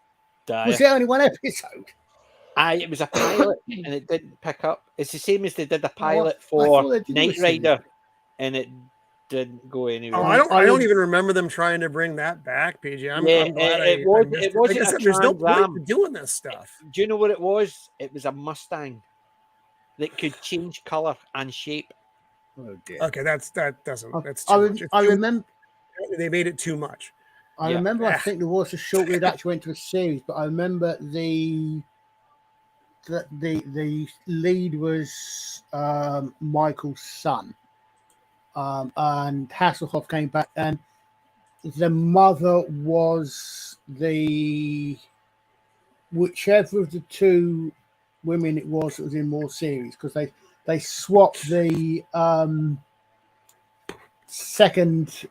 dire. Was it only one episode? It was a pilot, and it didn't pick up. It's the same as they did a pilot for Knight Rider, and it didn't go anywhere. Oh, I don't even remember them trying to bring that back, PJ. I'm glad it wasn't like I said, there's no point in doing this stuff. Do you know what it was? It was a Mustang that could change color and shape. Oh dear. Okay, that's too much. I remember they made it too much. I remember. I think there was a short that actually went to a series, but I remember the lead was Michael's son. And Hasselhoff came back, and the mother was whichever of the two women it was that was in more series, because they swapped the second.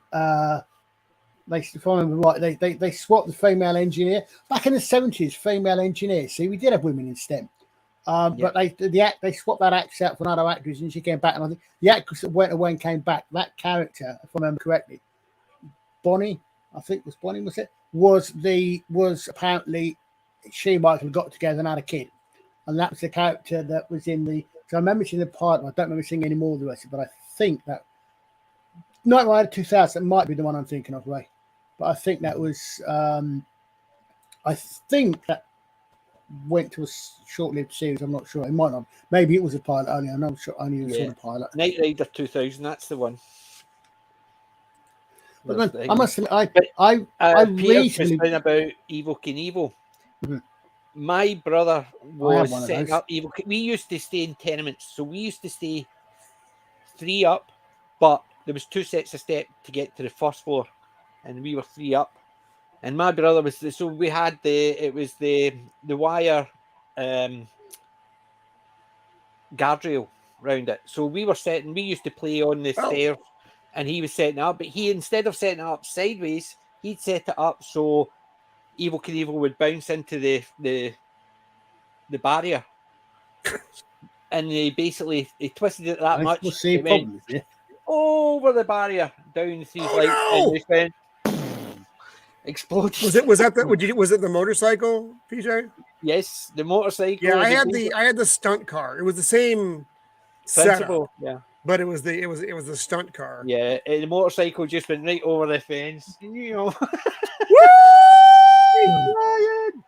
If I remember right, they swapped the female engineer back in the 70s. Female engineer. See, we did have women in STEM. But they swapped that actress out for another actress, and she came back. And I think the actress that went away and came back, that character, if I remember correctly, Bonnie, I think was Bonnie, was apparently she and Michael got together and had a kid, and that was the character that was in the. So I remember seeing the part. I don't remember seeing any more of the rest, but I think that Night Rider 2000 might be the one I'm thinking of, Ray. But I think that was. I think that went to a short-lived series. I'm not sure. It might not. Maybe it was a pilot only. I'm not sure. Only saw the pilot. Knight Rider 2000. That's the one. But I must admit, I recently about Evel Knievel. Mm-hmm. My brother was setting up Evel. We used to stay in tenements, so we used to stay 3 up, but there was 2 sets of steps to get to the first floor, and we were 3 up. And my brother was so we had the wire guardrail round it. So we used to play on the stairs, and he was setting it up. But instead of setting it up sideways, he'd set it up so Evel Knievel would bounce into the barrier. And he twisted it that much. It went over the barrier, down 3 flights, and just went exploded. Was it the motorcycle, PJ? Yes, the motorcycle. Yeah, I had the stunt car. It was the same principle, setup, but it was the stunt car. Yeah, the motorcycle just went right over the fence. You know. Woo! Ryan.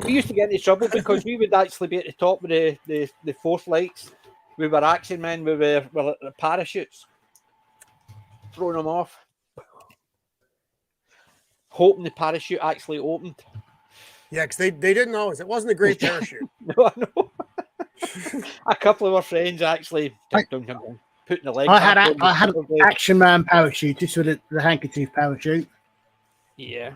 We used to get into trouble because we would actually be at the top of the fourth lights. We were action men. We were at the parachutes, throwing them off, hoping the parachute actually opened. Yeah, because they didn't always. It wasn't a great parachute. No, I know. A couple of our friends actually putting the leg. I had an Action Man parachute, just with the handkerchief parachute. Yeah.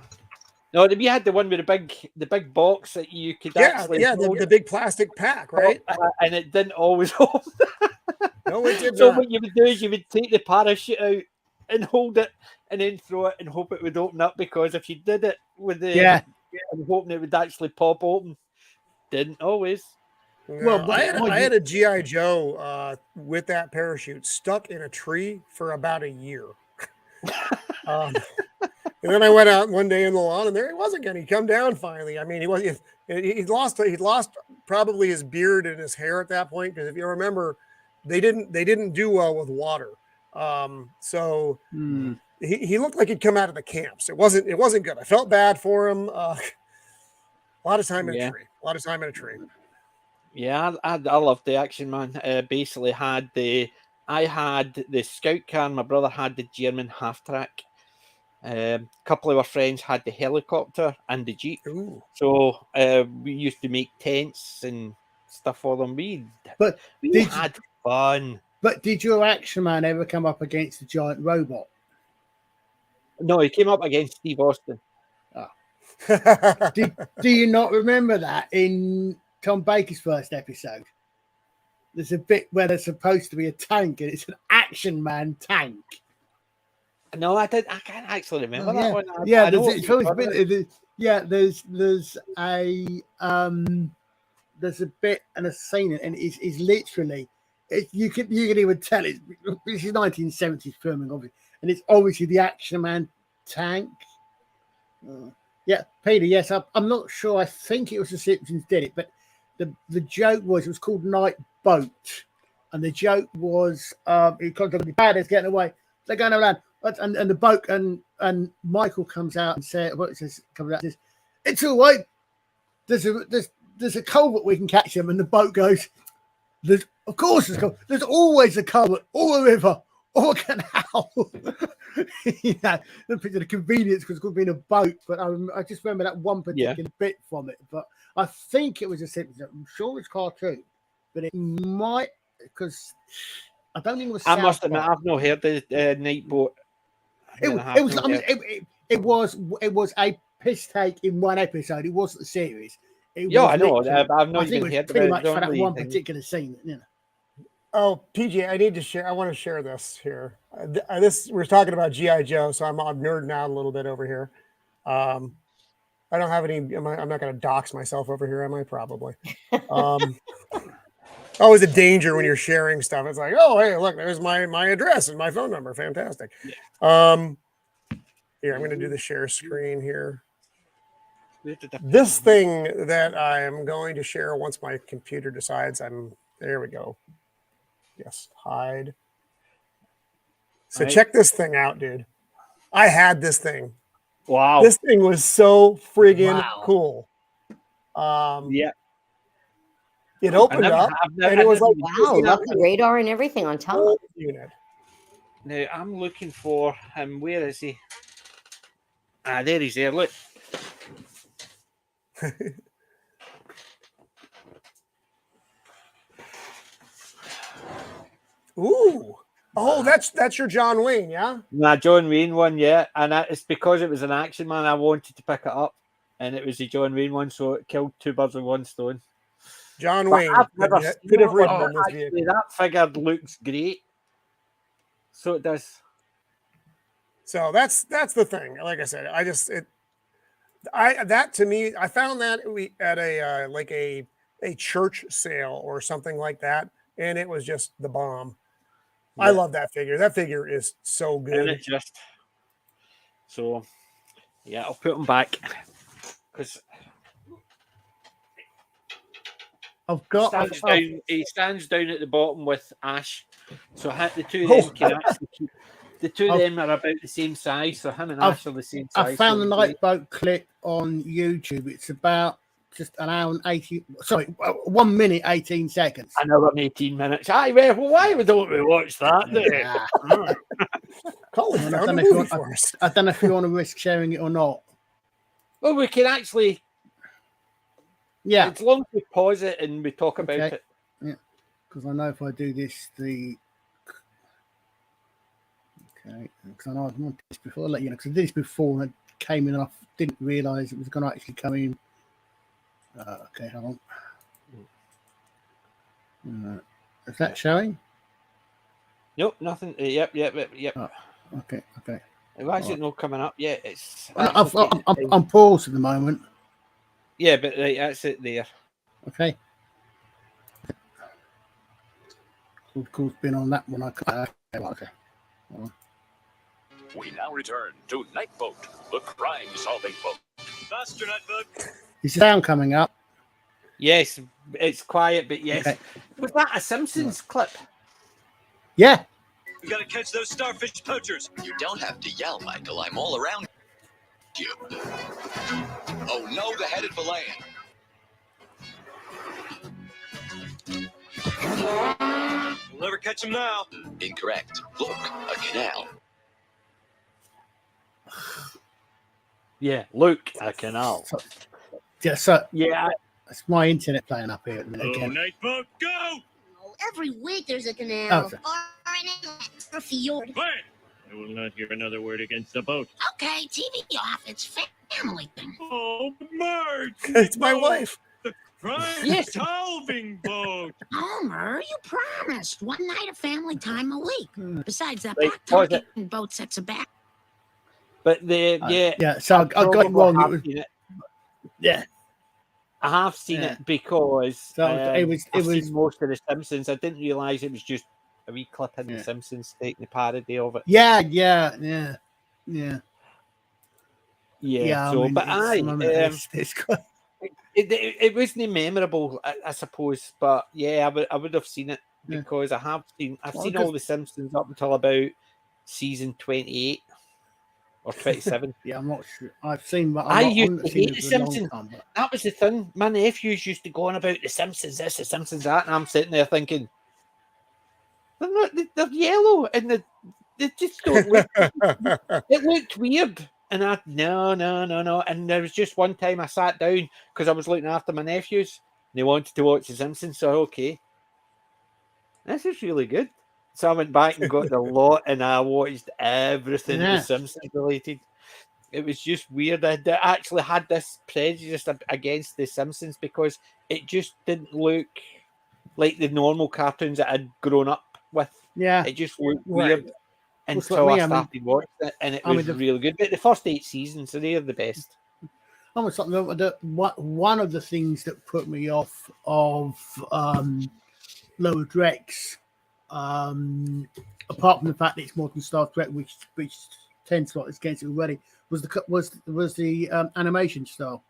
No, we had the one with the big box that you could actually the big plastic pack, right? And it didn't always hold. No, it did So not. what you would do is you would take the parachute out and hold it, and then throw it and hope it would open up. Because if you did it with the and hoping it would actually pop open, didn't always. No, well, I had a GI Joe with that parachute stuck in a tree for about a year. And then I went out one day in the lawn, and there he was again. He come down finally. I mean, he'd lost probably his beard and his hair at that point, because if you remember, they didn't do well with water. So he looked like he'd come out of the camps. It wasn't good. I felt bad for him. A lot of time in a tree. A lot of time in a tree. Yeah, I loved the Action Man. Basically, I had the Scout car, and my brother had the German half track. A couple of our friends had the helicopter and the Jeep. Ooh. So we used to make tents and stuff for them. We had fun. But did your Action Man ever come up against a giant robot? No, he came up against Steve Austin. Oh. Do you not remember that in Tom Baker's first episode? There's a bit where there's supposed to be a tank, and it's an Action Man tank. No, I can't actually remember that one. There's a bit and a scene, and it's literally, you can even tell this is 1970s filming, obviously, and it's obviously the Action Man tank. Yeah, Peter. Yes, I'm not sure. I think it was the Simpsons did it, but the joke was it was called Night Boat, and the joke was the bad is getting away. They're going around. And the boat and Michael comes out and says, "It's all right. There's a culvert we can catch them." And the boat goes, "There's always a culvert, or a river, or a canal." The convenience because it could be in a boat. But I just remember that one particular bit from it. But I think it was a Simpsons. I'm sure it's cartoon, but it might because I don't think it was. I must admit, I've not heard the Night Boat. It was a piss take in one episode. It wasn't a series. I know. I've not even heard pretty much for that one particular scene. You know. Oh, PJ, I want to share this here. We're talking about GI Joe, so I'm nerding out a little bit over here. I don't have any. I'm not going to dox myself over here, am I? Probably. Always a danger when you're sharing stuff. It's like, oh, hey, look, there's my address and my phone number. Fantastic. Yeah. Here, I'm going to do the share screen here. This thing that I'm going to share once my computer decides there we go. Yes, hide. So check this thing out, dude. I had this thing. Wow. This thing was so friggin' cool. Yeah. It opened up, and it was like, wow, got the radar and everything on top. Unit. Now, I'm looking for him. Where is he? There he's there. Look. Ooh. Oh, that's your John Wayne, yeah? Nah, John Wayne one, yeah. And it's because it was an Action Man, I wanted to pick it up. And it was the John Wayne one, so it killed two birds with one stone. John Wayne could have ridden in this vehicle. That figure looks great. So it does. So that's the thing. Like I said, that to me, I found that at a church sale or something like that, and it was just the bomb. Yeah. I love that figure. That figure is so good. I'll put him back because he stands down at the bottom with Ash. So the two of them can actually keep. The two of them are about the same size, so him and Ash are the same size. I found so the Lifeboat clip on YouTube. It's about just an hour and 1 minute, 18 seconds. An hour and 18 minutes. Aye, well, why don't we watch that then? Colin I found don't a know if you movie want- for us. I don't know if you want to risk sharing it or not. Well, we can actually, Yeah, as long as we pause it and we talk about Okay. it. because I know if I do this, okay, because I know I've done this before. I'll let you know, because I did this before and it came in and I didn't realise it was going to actually come in. Okay, hold on. Is that showing? Nope, nothing. Yep. Oh, okay. Why is it not coming up yet? It's I'm paused at the moment. yeah, but right, that's it there. Okay. Of course, been on that one. Okay. We now return to Nightboat, the crime-solving boat. Faster, Nightboat. Is the sound coming up? Yes, it's quiet, but yes. Okay. Was that a Simpsons clip? Yeah. We gotta catch those starfish poachers. You don't have to yell, Michael. I'm all around you. Oh no, they're headed for land. We'll never catch them now. Incorrect. Look, a canal. Yeah, Luke, a canal. Yeah. So Yeah, it's my internet playing up here at the minute Oh, again. Nightboat, go! Every week there's a canal Okay. or an inlet or fjord. Quiet! I will not hear another word against the boat. Okay, TV off. It's family thing. Oh, Marge! It's my wife. The crime-solving boat. Homer, you promised one night of family time a week. Besides that, Wait, back pause it. talking boat sets a back. but yeah. Yeah. So I got it probably wrong. It have was, seen it. yeah. I have seen Yeah. it because So it was. I've seen most of the Simpsons. I didn't realise it was just a wee clip in Yeah. the Simpsons taking the parody of it. Yeah. So, I mean, but it's quite, it wasn't memorable, I suppose. But yeah, I would have seen it Yeah. because I've seen Well, all because- the Simpsons up until about season 28 or 27. yeah. I'm not sure. I've seen. But I I'm used not to seen hate it The for a long Simpsons. time, but- That was the thing. My nephews used to go on about the Simpsons this, the Simpsons that, and I'm sitting there thinking, they're not. They're yellow, and they just don't look. It looked weird, and no. And there was just one time I sat down because I was looking after my nephews. And they wanted to watch the Simpsons, so okay, this is really good. So I went back and got the lot, and I watched everything Yeah. the Simpsons related. It was just weird. I actually had this prejudice against the Simpsons because it just didn't look like the normal cartoons that I'd grown up with. Yeah. It just looked Right. weird Well, until like I me, I mean- started watching it, and it I mean, was the- really good. But the first 8 seasons, so they're the best. Almost something one of the things that put me off of Lower Decks, apart from the fact that it's modern Star Trek, which tends to against it already, was the animation style.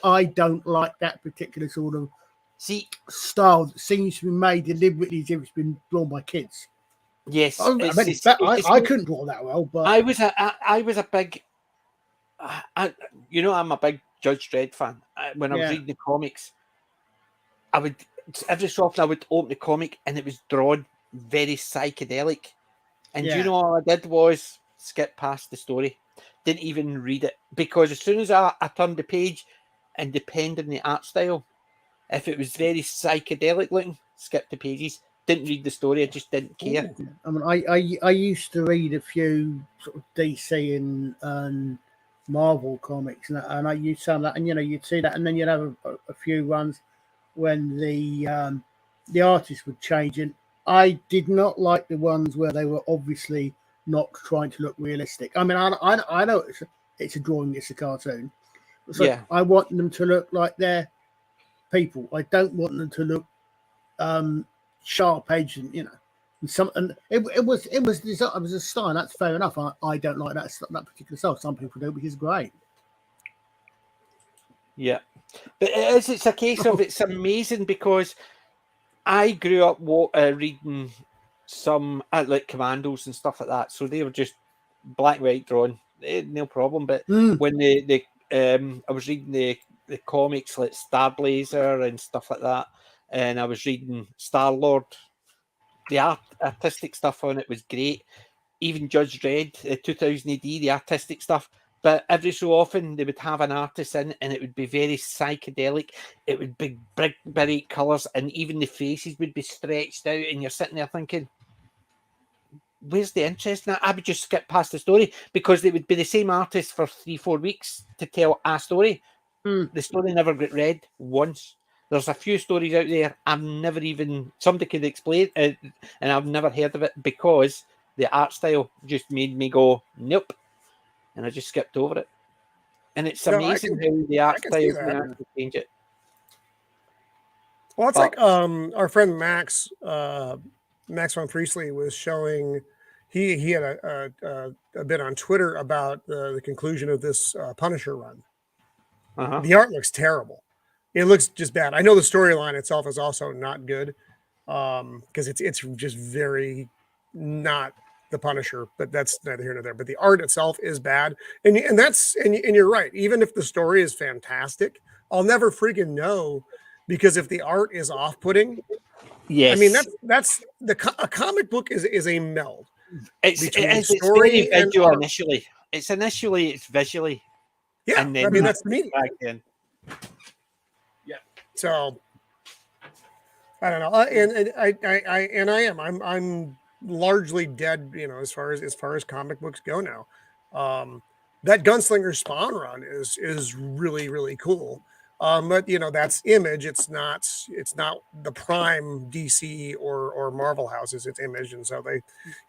I don't like that particular sort of See, style that seems to be made deliberately as if it's been drawn by kids. yes, I couldn't draw that well, but I was a big, I'm a big Judge Dredd fan. When I was Yeah. reading the comics, I would every so often I would open the comic and it was drawn very psychedelic. And Yeah. all I did was skip past the story, didn't even read it, because as soon as I turned the page, and depending on the art style, if it was very psychedelic looking, skip the pages. Didn't read the story. I just didn't care. I mean, I used to read a few sort of DC and Marvel comics, and I used some of that, and you'd see that, and then you'd have a few runs when the artist would change, and I did not like the ones where they were obviously not trying to look realistic. I mean, I know it's a drawing, it's a cartoon, so Yeah. I want them to look like they're people. I don't want them to look sharp edged, and and it was a style. That's fair enough. I don't like that particular style. Some people do, which is great. Yeah, but it's a case of it's amazing because I grew up reading some like Commandos and stuff like that. So they were just black and white drawn, no problem. But when I was reading the comics like Star Blazer and stuff like that, and I was reading Star Lord. The artistic stuff on it was great. Even Judge Dredd, 2000 AD, the artistic stuff. But every so often they would have an artist in, and it would be very psychedelic. It would be big, bright colours, and even the faces would be stretched out. And you're sitting there thinking, "Where's the interest in that?" I would just skip past the story because it would be the same artist for 3-4 weeks to tell a story. The story never got read once. There's a few stories out there I've never even somebody could explain it, and I've never heard of it because the art style just made me go nope, and I just skipped over it. And it's amazing how the art style can actually change it. Well, it's like our friend Max von Priestley was showing. He had a bit on Twitter about the conclusion of this Punisher run. The art looks terrible. It looks just bad. I know the storyline itself is also not good because it's just very not the Punisher, but that's neither here nor there. But the art itself is bad, and you're right. Even if the story is fantastic, I'll never freaking know because if the art is off-putting, yes, I mean that's a comic book is a meld. It's very visual initially. It's visually, yeah. And then I mean that's the meaning. Back then. So I don't know, I'm largely dead, as far as comic books go now. That Gunslinger Spawn run is really, really cool. But that's Image. It's not the prime DC or Marvel houses. It's Image, and so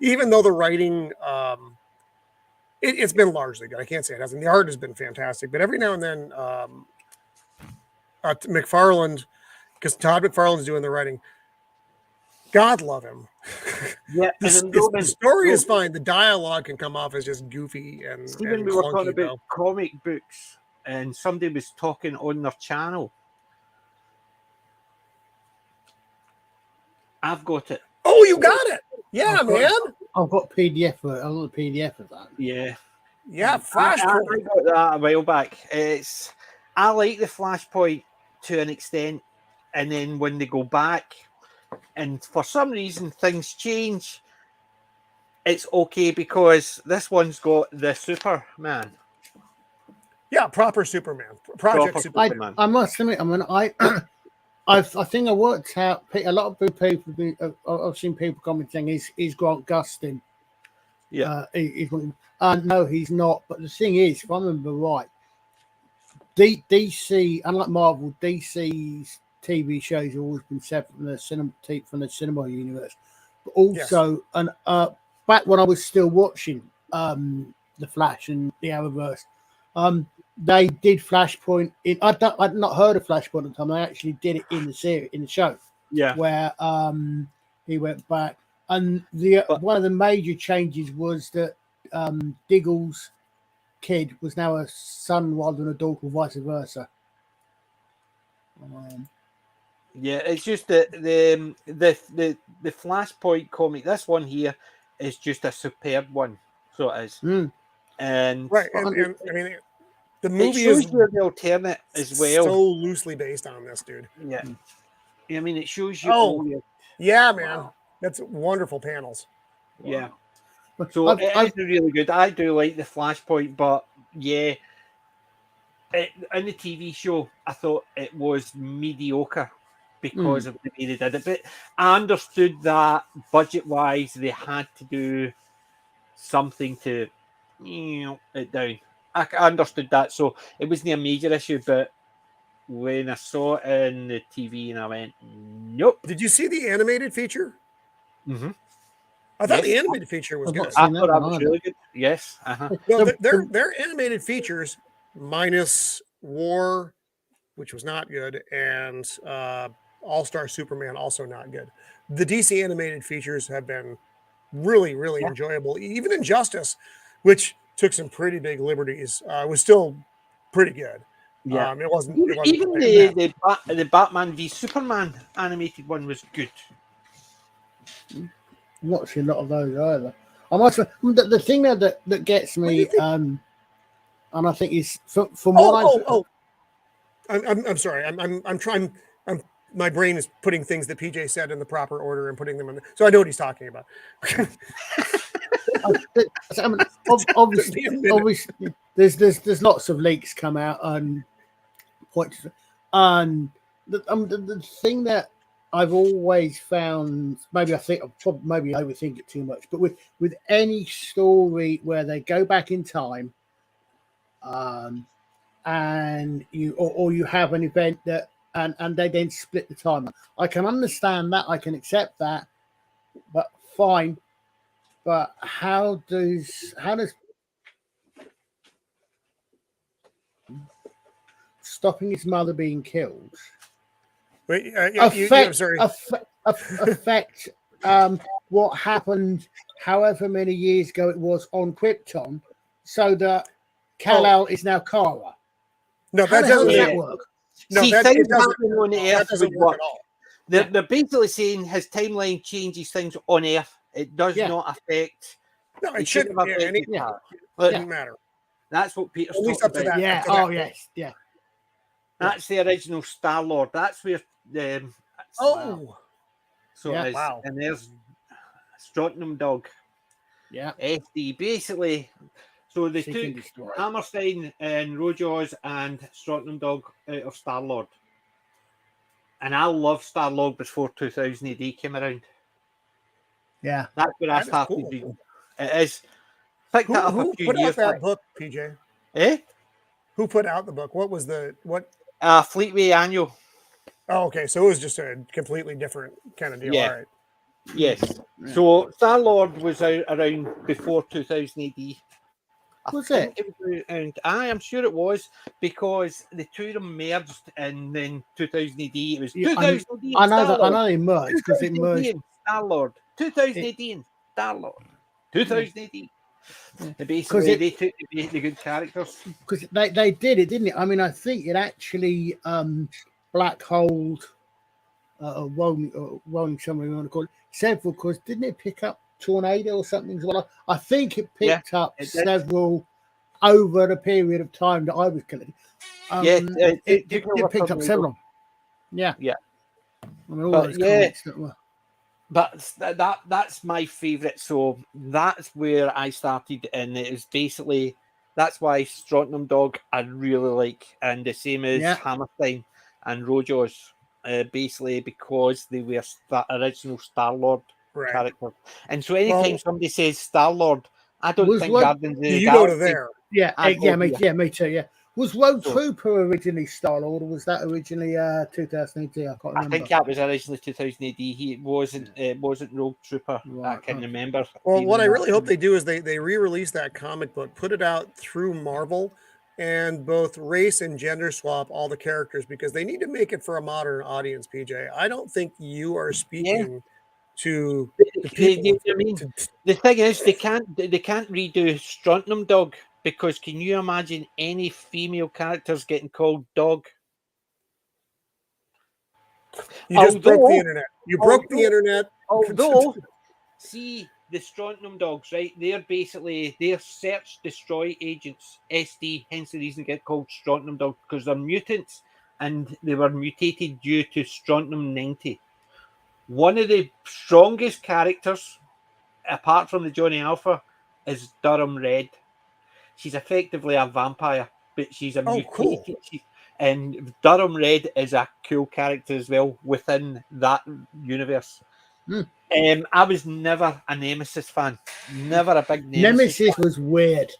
even though the writing, it's been largely good. I can't say it hasn't. The art has been fantastic, but every now and then. McFarlane, because Todd McFarlane's doing the writing. God love him. Yeah, the story is fine. The dialogue can come off as just goofy and Stephen, we were talking about comic books, and somebody was talking on their channel. I've got it. Oh, you got it? Yeah, man. I've got PDF for it. I've got the PDF of that. Yeah. Flashpoint. I got that a while back. I like the Flashpoint to an extent, and then when they go back, and for some reason things change, it's okay because this one's got the Superman. Yeah, proper Superman. Project Superman. I must admit, I mean, I think I worked out. A lot of people, I've seen people commenting, is Grant Gustin. Yeah. No, he's not. But the thing is, if I remember right, DC, unlike Marvel, DC's TV shows have always been separate from the cinema universe. But also, and back when I was still watching The Flash and the Arrowverse, they did Flashpoint. I'd not heard of Flashpoint at the time. They actually did it in the series, in the show. Yeah, where he went back, and one of the major changes was that Diggle's kid was now a son rather than a daughter, or vice versa. Yeah, it's just that the Flashpoint comic. This one here is just a superb one, so it is. And right, and I mean, the movie is the alternate as well. So loosely based on this, dude. Yeah, I mean, it shows you. Yeah, man, that's wonderful panels. Yeah. So it's really good. I do like the Flashpoint, but in the TV show, I thought it was mediocre because of the way they did it. But I understood that budget-wise, they had to do something to it down. I understood that, so it wasn't a major issue. But when I saw it in the TV, and I went, nope. Did you see the animated feature? Mm-hmm. I thought the animated feature was good. I thought that was really good. Yes. No, their animated features minus War, which was not good, and All-Star Superman, also not good. The DC animated features have been really, really enjoyable. Even Injustice, which took some pretty big liberties, was still pretty good. Yeah, it wasn't even the Batman v Superman animated one was good. I'm not seeing a lot of those either. I'm also the thing that gets me, and I think is from what I'm sorry. I'm trying. My brain is putting things that PJ said in the proper order and putting them in. So I know what he's talking about. I mean, obviously, there's lots of leaks come out and points, and the thing that I've always found, maybe I think maybe I overthink it too much, but with any story where they go back in time, and you have an event that and they then split the time, I can understand that, I can accept that, but fine. But how does stopping his mother being killed Wait, affect sorry. affect what happened however many years ago it was on Krypton, so that Kal-El is now Kara? No, How that the hell doesn't does that work? No, See, that, things it doesn't, happening on that Earth doesn't would work work. at all. They're basically saying his timeline changes things on Earth. It does not affect. No, it shouldn't. Doesn't matter. That's what Peter's At least talking up to about. that. Yeah. up to that Oh point. yes. Yeah. That's the original Star-Lord. That's where. Oh. So Yeah. it is. Wow. And there's Strontium Dog. Yeah. SD. Basically, so they Seek and took destroy. Hammerstein and Rojaws and Strontium Dog out of Star-Lord. And I love Star-Lord before 2000 AD came around. Yeah. That's where I That is started cool. reading. It is. Picked that up Who a few put out years that back. book, PJ? Eh? Who put out the book? What was what? Fleetway Annual. Oh, okay. So it was just a completely different kind of deal. Yeah. All right. Yes. So Star-Lord was out around before 2000 AD. Was I think it was around, I'm sure it was, because the two of them merged and then 2000 AD. It was 2000 AD. I know that. I know they merged because it 2000 merged. AD and Star-Lord. 2000 AD and Star-Lord. 2000 AD. Basically, they took the good characters. Because they did it, didn't it? I mean, I think it actually black holed rolling something you want to call it several, because didn't it pick up Tornado or something as well? I think it picked up several over the period of time that I was collecting. It picked up several. Yeah. I mean, all those comics that were. But that's my favourite. So that's where I started, and it was basically that's why Strontium Dog I really like, and the same as Hammerstein and Rojaws, basically because they were original Star-Lord characters. And so anytime somebody says Star-Lord, I don't think Guardians of the you Galaxy. go to there. Me too. Yeah. Was Road Trooper originally Star-Lord, or was that originally 2000 AD? I can't remember. I think that was originally 2000 AD. It wasn't Rogue Trooper. I can remember. Well, what I really hope they do is they re-release that comic book, put it out through Marvel, and both race and gender swap all the characters, because they need to make it for a modern audience, PJ. I don't think you are speaking to the people. The thing is, they can't redo Strontium Dog, because can you imagine any female characters getting called Dog? You just broke the internet. You broke the internet. Although, see, the Strontium Dogs, right? They're search destroy agents, SD, hence the reason they get called Strontium Dogs, because they're mutants and they were mutated due to Strontium 90. One of the strongest characters, apart from the Johnny Alpha, is Durham Red. She's effectively a vampire, but she's a mutated. Cool. And Durham Red is a cool character as well within that universe. I was never a Nemesis fan. Never a big Nemesis fan. Was weird.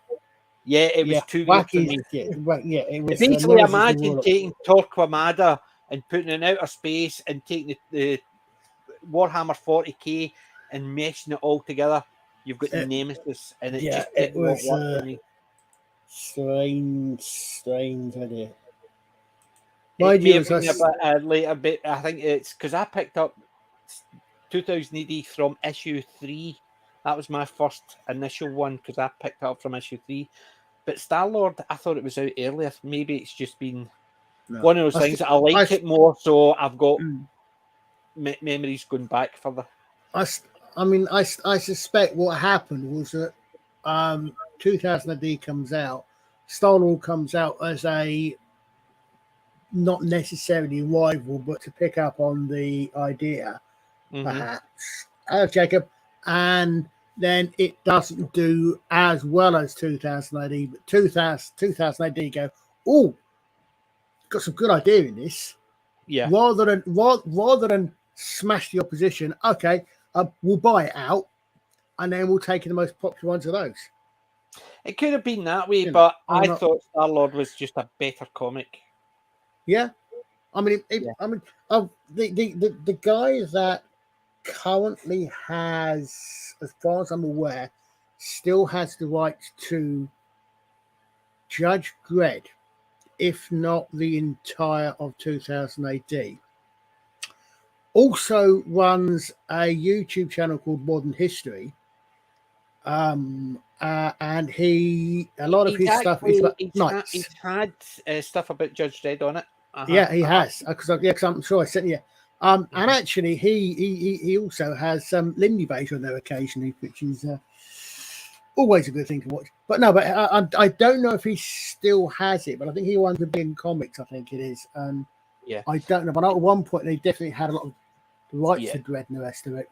Yeah, it was too weird for me. It was basically imagine taking Torquemada and putting it in outer space and taking the Warhammer 40k and meshing it all together. You've got Nemesis, and it was work for me. Strange idea. It may have been a later bit. I think it's because I picked up 2000 AD from issue 3. That was my first initial one, because I picked it up from issue 3. But Star-Lord, I thought it was out earlier. Maybe it's just been one of those things. I liked it more, so I've got memories going back further. I I mean, I suspect what happened was that 2000 AD comes out, Star-Lord comes out as a not necessarily rival, but to pick up on the idea, perhaps, Jacob, and then it doesn't do as well as 2000 AD, but 2000 AD go, oh, got some good idea in this. Yeah. Rather than smash the opposition, okay, we'll buy it out, and then we'll take the most popular ones of those. It could have been that way, You know, but I thought Star-Lord was just a better comic. Yeah, I mean, the guy that currently has, as far as I'm aware, still has the right to Judge Dredd, if not the entire of 2000 AD. Also runs a YouTube channel called Modern History. And a lot of his stuff is about knights. He's had stuff about Judge Dredd on it. Yeah, he has. Because I'm sure I sent you. And actually, he also has Lindy Base on there occasionally, which is always a good thing to watch. But no, I don't know if he still has it, but I think he runs a big comics. I think it is. Yeah, I don't know, but at one point they definitely had a lot of rights to Dredd and the rest of it.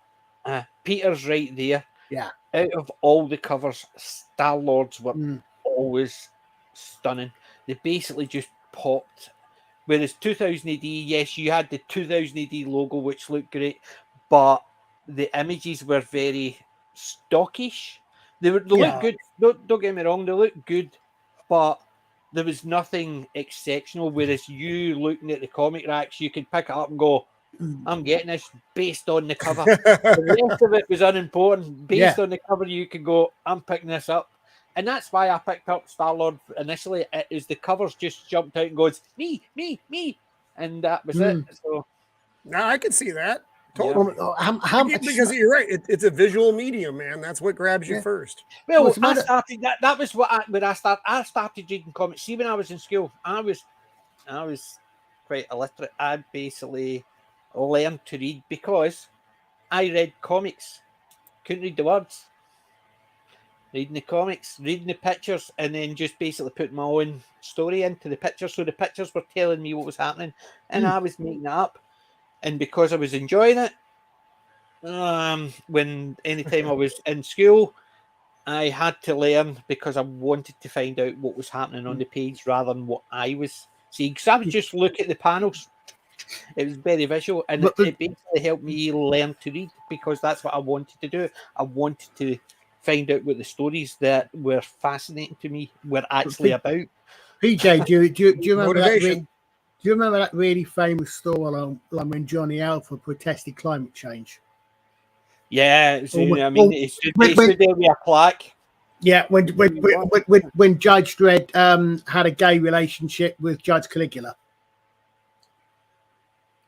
Peter's right there. Yeah. Out of all the covers, Star-Lords were always stunning. They basically just popped. Whereas 2000 AD, yes, you had the 2000 AD logo, which looked great, but the images were very stockish. They looked good. Don't get me wrong, they looked good, but there was nothing exceptional. Whereas you looking at the comic racks, you could pick it up and go, I'm getting this based on the cover. The rest of it was unimportant. Based on the cover, you could go, I'm picking this up. And that's why I picked up Star-Lord initially. It is the covers just jumped out and goes, me. And that was it. So now I can see that. Totally. How much? Because you're right. It's a visual medium, man. That's what grabs you first. Well, I started that was when I started reading comics. See, when I was in school, I was quite illiterate. I basically learned to read because I read comics. Couldn't read the words. Reading the comics, reading the pictures, and then just basically putting my own story into the pictures. So the pictures were telling me what was happening, and I was making it up. And because I was enjoying it, when anytime I was in school, I had to learn because I wanted to find out what was happening on the page rather than what I was seeing. Because I would just look at the panels. It was very visual, and it basically helped me learn to read because that's what I wanted to do. I wanted to find out what the stories that were fascinating to me were actually about. PJ, do you remember that? Do you remember that really famous story when Johnny Alpha protested climate change? Yeah, it stood there with a plaque. Yeah, when Judge Dredd had a gay relationship with Judge Caligula,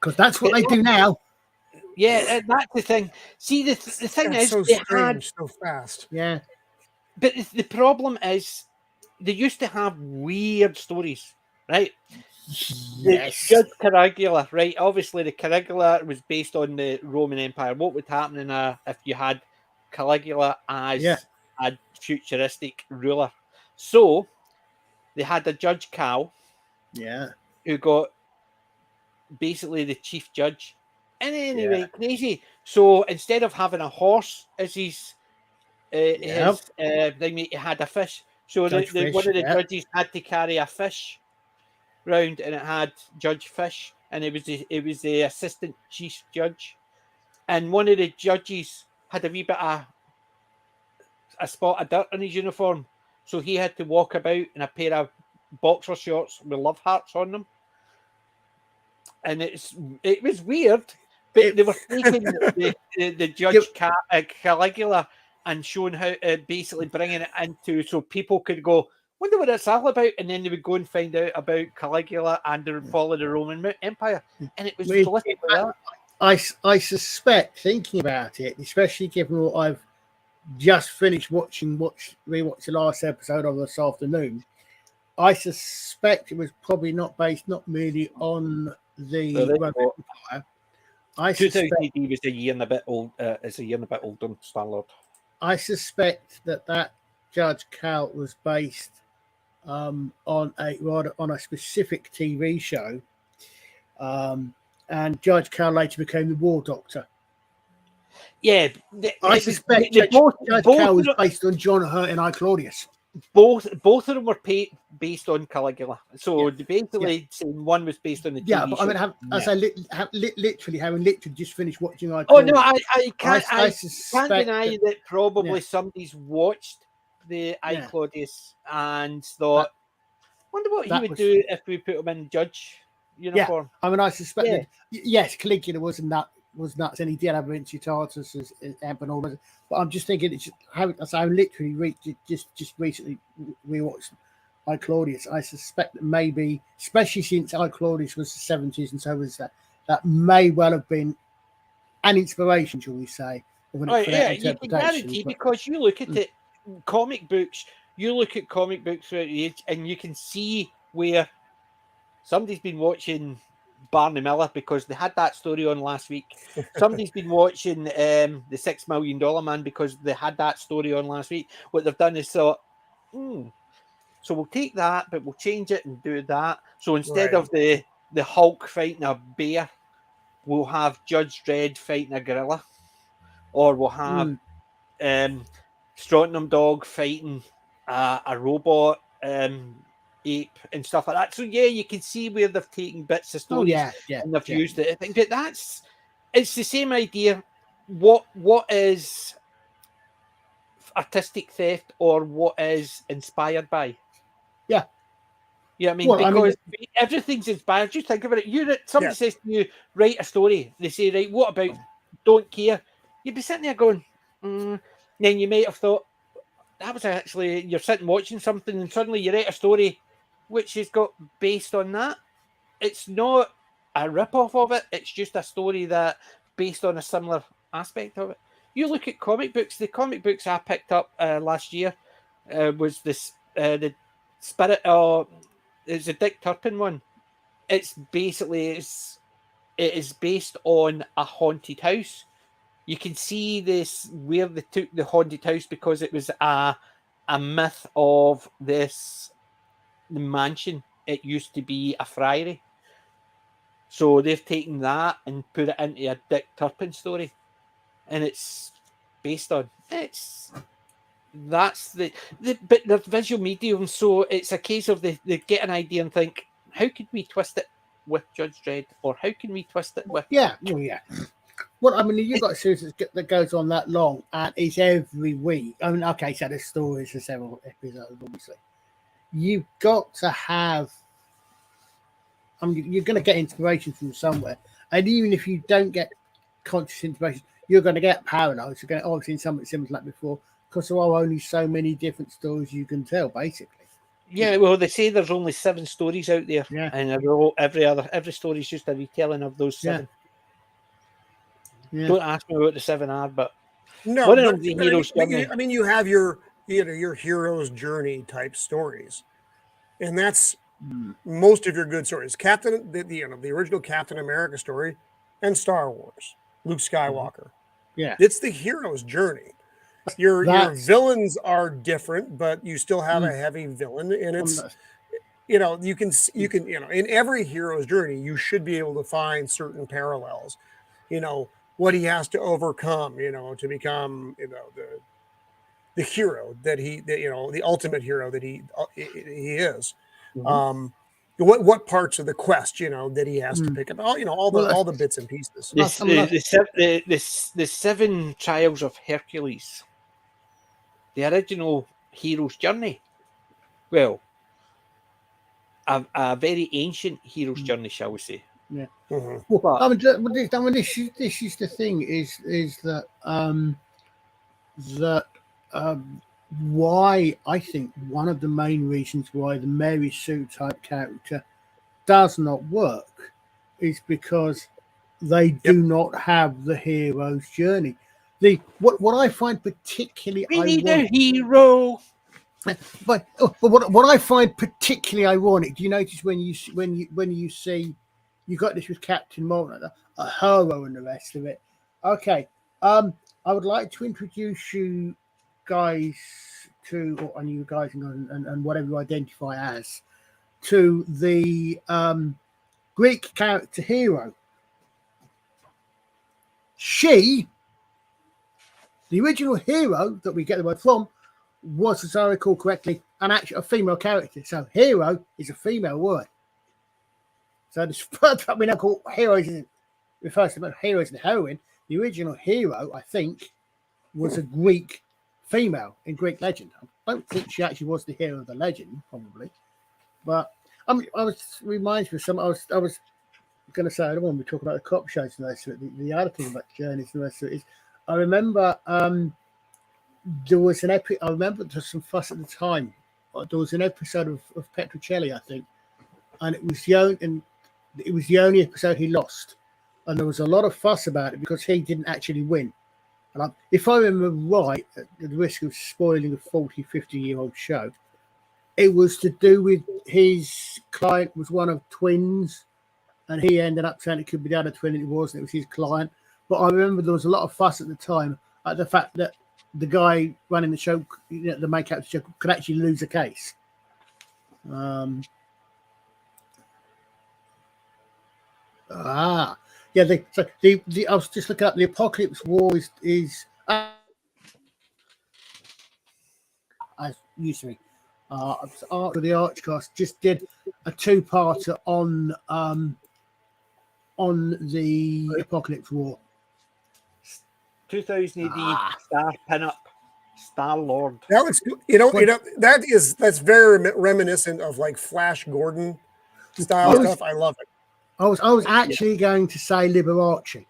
because that's what they do now. Yeah, that's the thing. See, the thing is, so strange, so fast. Yeah, but the problem is, they used to have weird stories, right? Yes. Judge Caligula, right? Obviously, the Caligula was based on the Roman Empire. What would happen if you had Caligula as a futuristic ruler? So they had a Judge Cal, who got basically the chief judge. And anyway, crazy. So instead of having a horse as his thing, he had a fish. So one of the judges had to carry a fish round, and it had Judge Fish, and it was the assistant chief judge. And one of the judges had a wee bit of a spot of dirt on his uniform, so he had to walk about in a pair of boxer shorts with love hearts on them. And it was weird. But they were taking the Judge Caligula and showing how basically bringing it into so people could go, wonder what it's all about, and then they would go and find out about Caligula and the fall of the Roman Empire, and it was prolific with that. I suspect, thinking about it, especially given what I've just finished rewatched the last episode of this afternoon, I suspect it was probably not based not merely on the Roman Empire, I 2000 suspect, AD was a year and a bit old. It's a year and a bit older than Star-Lord. I suspect that Judge Cal was based on a specific TV show, and Judge Cal later became the War Doctor. Yeah, I suspect Judge Cal was based on John Hurt and I Claudius. Both of them were based on Caligula. So basically, saying one was based on the TV yeah, but show. I mean, literally having just finished watching I Oh Claudius. no, I can't. I suspect can't deny that probably somebody's watched the I Claudius and thought, wonder what he would do if we put him in judge uniform. Yeah, I mean, I suspect that yes, Caligula was nuts, and he did have Vinci Tartus as Amp and all that. But I'm just thinking, it's just I literally just recently rewatched I Claudius. I suspect that maybe, especially since I Claudius was the 70s, and so was that may well have been an inspiration, shall we say? You can guarantee, because you look at it, comic books. You look at comic books throughout the age, and you can see where somebody's been watching Barney Miller because they had that story on last week. Somebody's been watching the $6 Million Man because they had that story on last week. What they've done is thought, so we'll take that, but we'll change it and do that. So instead of the Hulk fighting a bear, we'll have Judge Dredd fighting a gorilla, or we'll have Strontium Dog fighting a robot ape and stuff like that. So you can see where they've taken bits of stories and they've used it. I think that it's the same idea. What is artistic theft, or what is inspired by? Yeah. Yeah, I mean, because everything's inspired. Just think about it. Somebody says to you, write a story. They say, right, what about Don't Care? You'd be sitting there going, Then you might have thought, that was actually, you're sitting watching something and suddenly you write a story which has got based on that. It's not a rip-off of it. It's just a story that based on a similar aspect of it. You look at comic books. The comic books I picked up last year was this the Spirit. It's a Dick Turpin one. It's basically it is based on a haunted house. You can see this where they took the haunted house because it was a myth of this mansion. It used to be a friary. So they've taken that and put it into a Dick Turpin story. And it's based on but they're visual medium, so it's a case of they get an idea and think, how could we twist it with Judge Dredd, or how can we twist it with Well, I mean, you've got a series that goes on that long, and it's every week. I mean, okay, so there's stories for several episodes, obviously. You've got to have. I mean, you're going to get inspiration from somewhere, and even if you don't get conscious inspiration, you're going to get paranoid. You're going to obviously something similar to that before, because there are only so many different stories you can tell, basically. Yeah, well, they say there's only 7 stories out there, and every story is just a retelling of those 7. Don't ask me what the 7 are, but one of them the hero's journey. I mean, you have your hero's journey type stories, and that's most of your good stories. The original Captain America story, and Star Wars, Luke Skywalker. Yeah, it's the hero's journey. Your villains are different, but you still have a heavy villain, and it's you can in every hero's journey you should be able to find certain parallels. What he has to overcome, to become the hero the ultimate hero that he is. What parts of the quest that he has to pick up, all the bits and pieces. The 7 trials of Hercules. The original hero's journey. Well, a very ancient hero's journey, shall we say? Yeah. Well, I mean, this is the thing is that why I think one of the main reasons why the Mary Sue type character does not work is because they do not have the hero's journey. What I find particularly need a hero. But what I find particularly ironic, do you notice when you see You got this with Captain Morgan, a hero, and the rest of it. Okay. I would like to introduce you guys and you guys and whatever you identify as, to the Greek character hero. She, the original hero that we get the word from, was, as I recall correctly, a female character. So hero is a female word. So the first we now call heroes refers to heroes and heroine. The original hero, I think, was a Greek female in Greek legend. I don't think she actually was the hero of the legend, probably. But I mean, reminds me of some. I was going to say, I don't want to talk about the cop shows and the rest of it. The other thing about journeys and the rest of it is, I remember there was an epic. I remember there was some fuss at the time. There was an episode of Petrocelli, I think, and it was the only episode he lost, and there was a lot of fuss about it because he didn't actually win. And if I remember right, at the risk of spoiling a 40, 50-year-old show, it was to do with his client was one of twins, and he ended up saying it could be the other twin, and it wasn't. It was his client. But I remember there was a lot of fuss at the time at the fact that the guy running the show, the main character show, could actually lose a case. Yeah. I was just looking up. The Apocalypse War is as usually. Art of the Archcast just did a two-parter on the Apocalypse War. 2000 AD Star Pinup, Star Lord. That looks, that's very reminiscent of like Flash Gordon style stuff. I love it. I was actually going to say Liberace.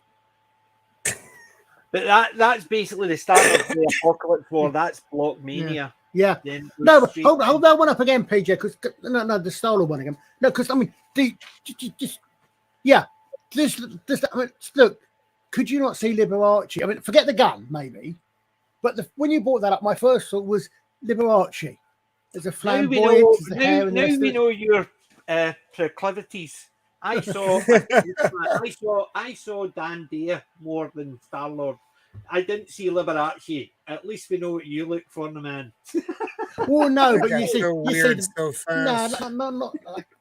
But that's basically the start of the Apocalypse War. That's Blockmania. Yeah. No, but hold that one up again, PJ, because no, the Stoller one again. No, because I mean, look, could you not see Liberace? I mean, forget the gun, maybe, but when you brought that up, my first thought was Liberace. There's a flamboyant. Now we know your proclivities. I saw Dan Dare more than Star Lord. I didn't see Liberace. At least we know what you look for in the man. Well, no, but you see, so fast.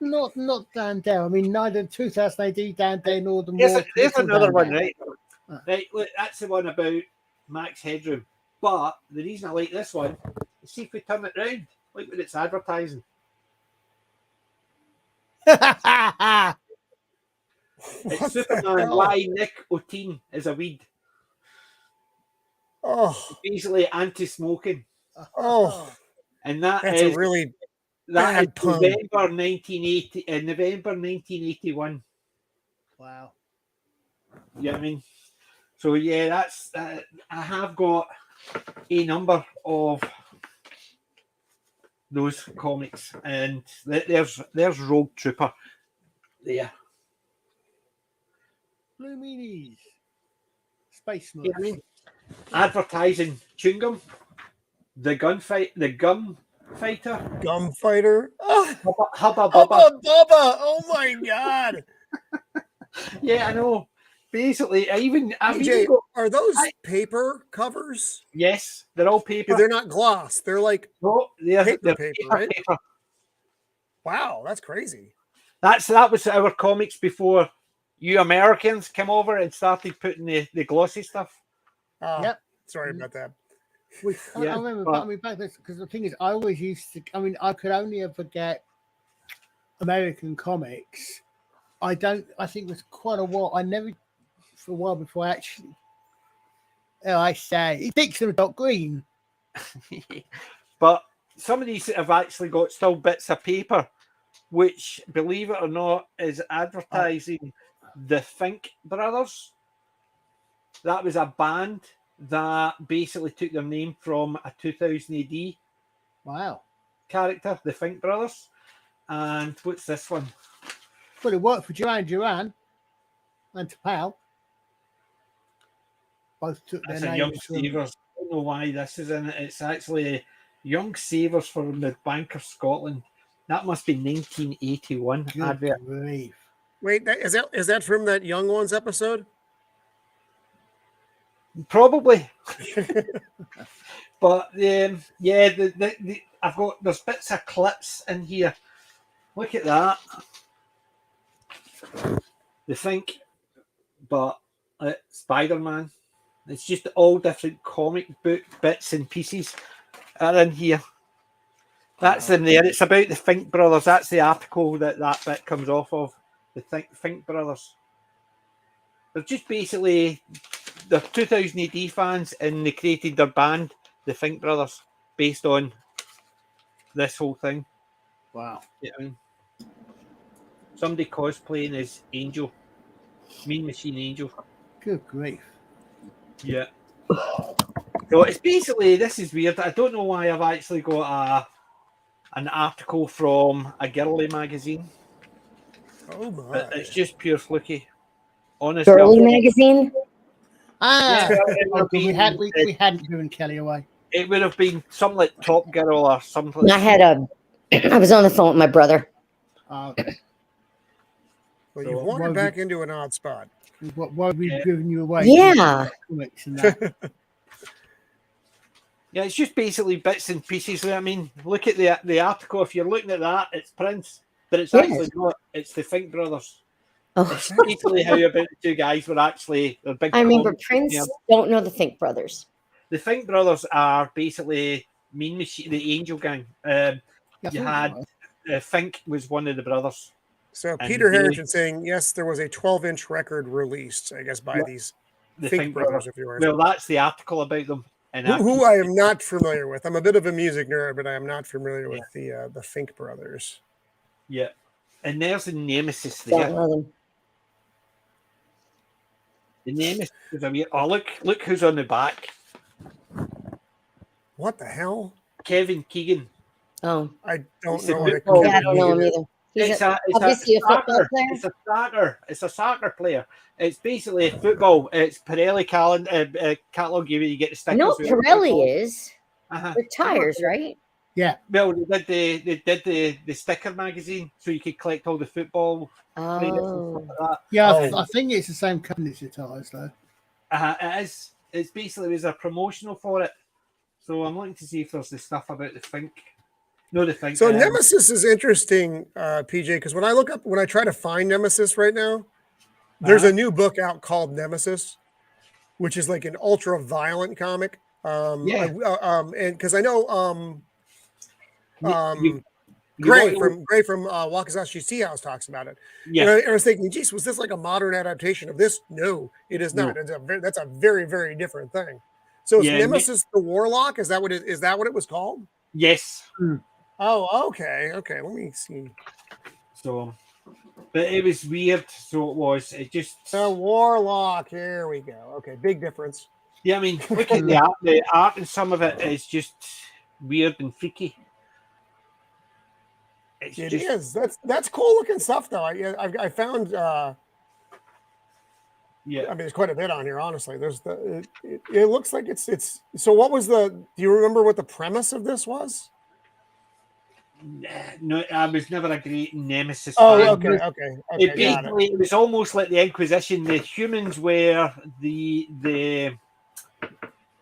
not Dan Dare. I mean, neither 2000 AD Dan Dare nor the more. There's another Dan one, Dare. right? Right, look, that's the one about Max Headroom. But the reason I like this one is see if we turn it round. Look what it's advertising. It's Superman. Why Nick O'Teen is a weed. Oh, basically anti-smoking. Oh, and that's is a really that is pun. November 1981. Wow. You know what I mean? So yeah, that's I have got a number of those comics, and there's Rogue Trooper there. Blue Meanies. Space Smurfs. You know what I mean? Advertising chewing gum, the gunfighter, Gunfighter. Hubba Bubba. Hubba Bubba. Oh my god. Yeah, I know. Basically, are those paper covers? Yes, they're all paper. Yeah, they're not gloss. They're like they're paper, right? Paper. Wow, that's crazy. That was our comics before you Americans came over and started putting the glossy stuff. Yep. Sorry about that. I remember back this because the thing is, I always used to. I mean, I could only ever get American comics. I think it was quite a while. I never, for a while before actually. I say Dixon got green. But some of these have actually got still bits of paper, which, believe it or not, is advertising the Fink Brothers. That was a band that basically took their name from a 2000 AD character, the Fink Brothers. And what's this one? Well, it worked for Duran and Tapao. Both took their names. Young Savers. I don't know why this is in it. It's actually Young Savers from the Bank of Scotland. That must be 1981 advert. Is Wait, is that from that Young Ones episode? Probably. But yeah, I've got there's bits of clips in here. Look at that. The Think, but Spider-Man. It's just all different comic book bits and pieces are in here. That's in there. It's about the Think brothers. That's the article that bit comes off of. The Think brothers. They're just basically they're 2000 AD fans, and they created their band, the Think brothers, based on this whole thing. Wow. You know what I mean? Somebody cosplaying as Angel, Mean Machine Angel. Good grief. Yeah. So it's basically, this is weird. I don't know why I've actually got an article from a girly magazine. Oh my! But it's just pure fluky. Honestly, Girly magazine. Ah, yeah, we hadn't given Kelly away. It would have been something like Top Girl or something. I was on the phone with my brother. Okay. Well, you've wandered back into an odd spot. Why have we given you away? Yeah. Yeah, it's just basically bits and pieces. I mean, look at the article. If you're looking at that, it's Prince, but it's actually not. It's the Think brothers. Oh. It's basically how about the two guys were actually big. I remember Prince. Don't know the Think brothers. The Think brothers are basically Mean Machine, the Angel Gang. You had Think was one of the brothers. So Peter Harrington saying yes, there was a 12-inch record released, I guess, by these the Think brothers. If you were well, that's the article about them. And who I am not familiar with. I'm a bit of a music nerd, but I am not familiar with the Think brothers. Yeah, and there's the Nemesis there. The Nemesis is a weird. Oh, look who's on the back. What the hell? Kevin Keegan. Oh, I don't know. I don't know him either. He's obviously a football player. It's a soccer player. It's basically football. It's Pirelli catalog. You get the stickers. No, Pirelli is. They're tires, right? Yeah. Well, they did the sticker magazine, so you could collect all the football. Oh. Like yeah, I think it's the same company as the tires, though. It is. It's basically there's a promotional for it. So I'm looking to see if there's the stuff about the Think. No, the Think. So Nemesis is interesting, PJ, because when I try to find Nemesis right now, there's a new book out called Nemesis, which is like an ultra violent comic. And because I know Gray from Wakazashi's Tea House talks about it. Yeah, and I was thinking, geez, was this like a modern adaptation of this? No, it is not. That's a very, very different thing. So is Nemesis the Warlock? Is that what it was called? Yes. Oh, okay. Let me see. So, but it was weird. So it was. It just the Warlock. Here we go. Okay, big difference. Yeah, I mean, look at the art. The art and some of it is just weird and freaky. It is. That's cool looking stuff, though. I found. Yeah, I mean, there's quite a bit on here. Honestly, it looks like it's. So, what was do you remember what the premise of this was? No, I was never a great Nemesis fan. Okay. It was almost like the Inquisition. The humans were the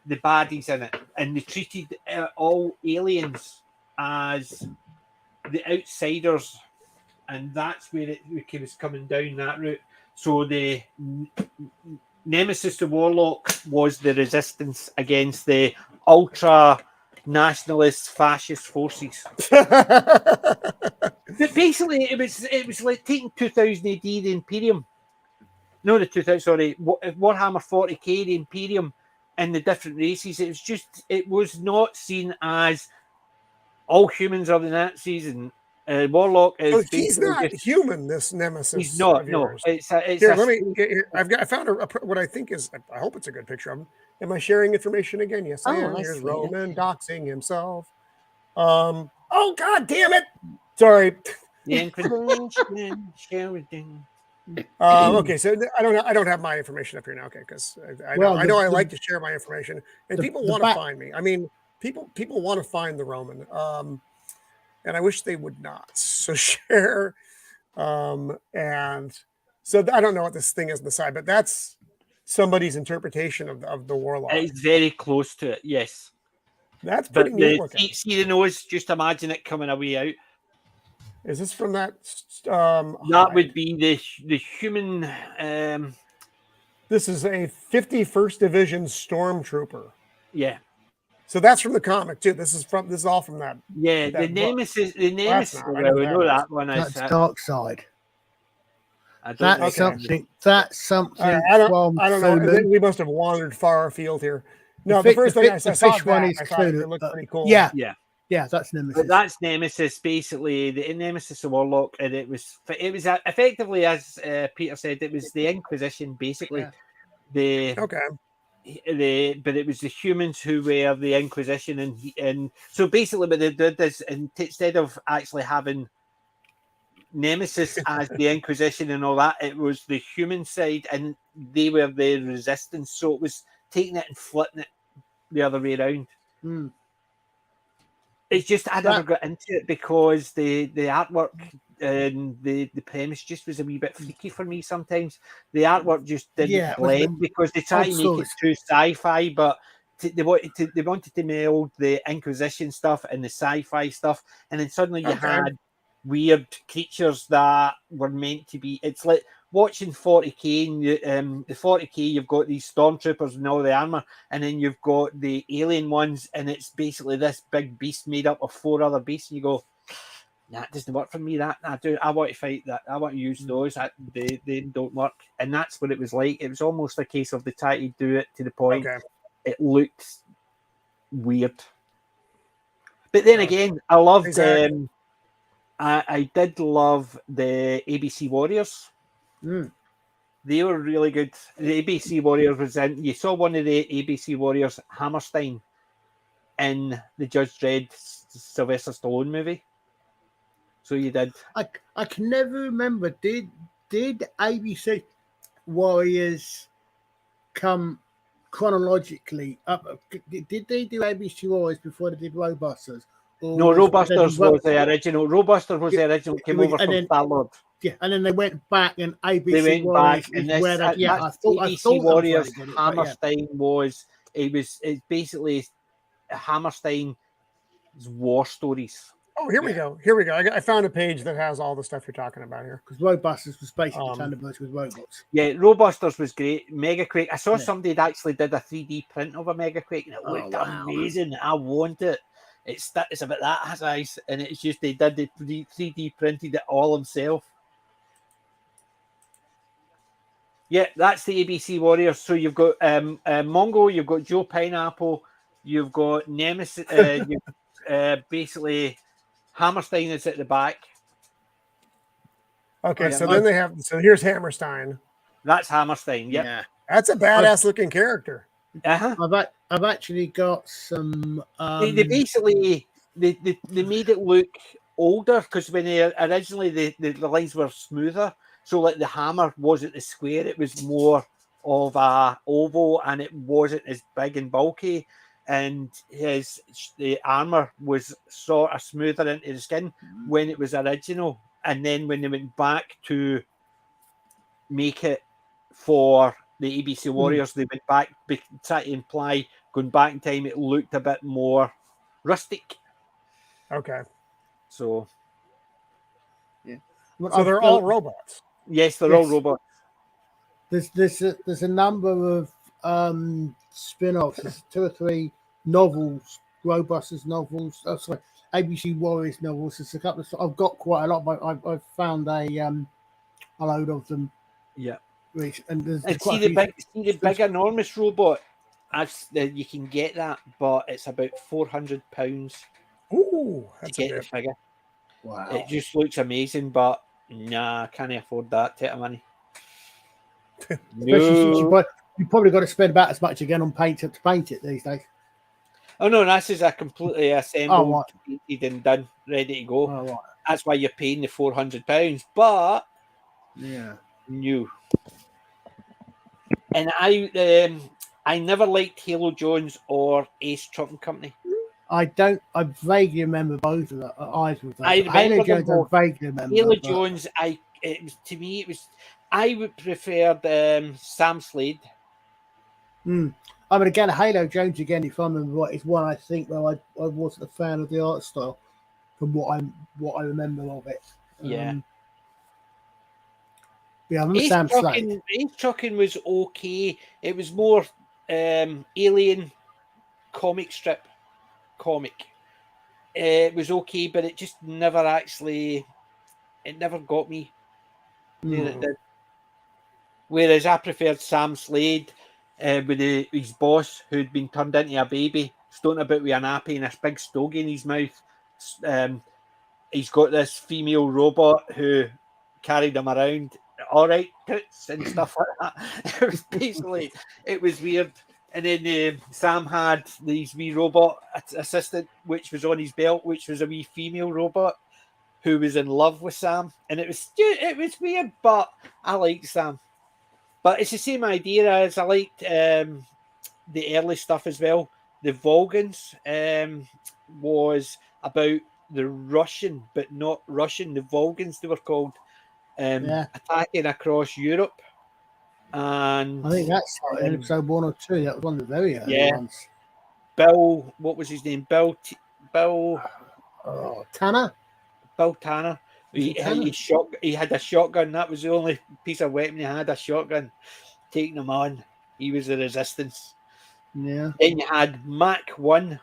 baddies in it, and they treated all aliens as the outsiders, and that's where it was coming down that route. So the Nemesis, the Warlock, was the resistance against the ultra nationalist fascist forces. But basically, it was like taking 2000 AD, the Imperium. No, the 2000. Sorry, Warhammer 40k, the Imperium, and the different races. It was not seen as all humans are the Nazis and. Warlock is. So he's not human. This Nemesis. He's not. No, it's I found what I think is. I hope it's a good picture of him. Am I sharing information again? Yes, I am. Here's Roman doxing himself. Oh God damn it! Sorry. Okay, so I don't have my information up here now. Okay, because I know I like to share my information, and people want to find me. I mean, people want to find the Roman. And I wish they would not. So share, and So I don't know what this thing is on the side, but that's somebody's interpretation of the Warlock. It's very close to it, yes. That's pretty neat looking. See the nose? Just imagine it coming away out. Is this from that? That would be the human. This is a 51st Division Stormtrooper. Yeah. So that's from the comic too. This is all from that. Yeah, that the book. Nemesis. The Nemesis. Well, Well, we know that one. That's Dark Side. I don't That's know. something. That's something. I don't know. Cthulhu. We must have wandered far afield here. No, The the first thing I saw fish one that, is I thought it Cthulhu. looked pretty cool. Yeah, Yeah. yeah, that's Nemesis. But that's Nemesis, basically the Nemesis of Warlock, and it was effectively, as Peter said, it was the Inquisition, basically. Yeah. But it was the humans who were the Inquisition, and so basically what they did is, instead of actually having Nemesis as the Inquisition and all that, it was the human side, and they were the resistance. So it was taking it and flipping it the other way around. Mm. It's just I never got into it because the artwork and the premise just was a wee bit freaky for me sometimes. The artwork just didn't blend because they tried to make it too sci-fi, but they wanted to meld the Inquisition stuff and the sci-fi stuff, and then suddenly you had weird creatures that were meant to be. It's like watching 40K, and the 40K, you've got these stormtroopers and all the armor, and then you've got the alien ones, and it's basically this big beast made up of 4 other beasts, and you go, nah, it doesn't work for me. I want to fight that. I want to use those. They don't work, and that's what it was like. It was almost a case of they tried to do it to the point it looked weird. But then again, I loved. I did love the ABC Warriors. They were really good. The ABC Warriors was in. You saw one of the ABC Warriors, Hammerstein, in the Judge Dredd Sylvester Stallone movie. So you did. I can never remember. Did ABC Warriors come chronologically up? Did they do ABC Warriors before they did Robusters? No, Robusters was the original. Robusters was the original. Came over from Star-Lord. Yeah, and then they went back, and ABC they went Warriors back, and is where they, I thought ABC Warriors Hammerstein was. It's basically Hammerstein's war stories. Oh, here we go. Here we go. I found a page that has all the stuff you're talking about here. Because Robusters was basically Thunderbirds with robots. Yeah, Robusters was great. Megaquake. I saw somebody that actually did a 3D print of a Megaquake, and it looked amazing. I want it. It's about that size, and it's just they did the 3D printed it all himself. Yeah, that's the ABC Warriors. So you've got Mongo, you've got Joe Pineapple, you've got Nemesis, basically Hammerstein is at the back. Okay, so then they have. So here's Hammerstein. That's Hammerstein. Yep. Yeah, that's a badass looking character. I've actually got some. They basically they made it look older because when they originally the lines were smoother, so like the hammer wasn't the square; it was more of a oval, and it wasn't as big and bulky. And the armor was sort of smoother into the skin when it was original, and then when they went back to make it for the ABC Warriors, they went back, trying to imply going back in time, it looked a bit more rustic. Okay. So, yeah. So they're all robots. Yes, they're all robots. There's a number of spin-offs. There's 2 or 3 novels, Robusters novels. Oh, sorry, ABC Warriors novels. There's a couple of. I've got quite a lot, but I've found a load of them. Yeah. And see the big enormous robot. You can get that, but it's about £400. Ooh, that's to get the figure. Wow! It just looks amazing, but nah, I can't afford that type of money. No. You probably got to spend about as much again on paint to paint it these days. Oh no, this is a completely assembled, painted and done, ready to go. Oh, right. That's why you're paying the £400. But new. And I never liked Halo Jones or Ace Trucking Company. I vaguely remember both of them. Either of those. I Halo Jones, I vaguely remember. Halo Jones, I would prefer Sam Slade. I mean, again, Halo Jones again. If I remember right, is one I think where I wasn't a fan of the art style from what I remember of it. Yeah. Yeah, I remember Sam Slade. Ace Trucking was okay. It was more alien comic strip comic. It was okay, but it just never actually. It never got me. It did. Whereas I preferred Sam Slade with his boss who'd been turned into a baby, stoning about with an nappy and a big stogie in his mouth. He's got this female robot who carried him around, all right, tits and stuff like that. It was basically, it was weird. And then Sam had these wee robot assistant, which was on his belt, which was a wee female robot who was in love with Sam. And it was weird, but I liked Sam. But it's the same idea as I liked the early stuff as well. The Volgans was about the Russian, but not Russian. The Volgans, they were called, attacking across Europe. And I think that's episode 1 or 2. That was one of the very early ones. Bill, what was his name? Bill Tanner. Bill Tanner. He had a shotgun. That was the only piece of weapon he had, a shotgun. Taking him on. He was the resistance. Yeah. Then you had Mac 1.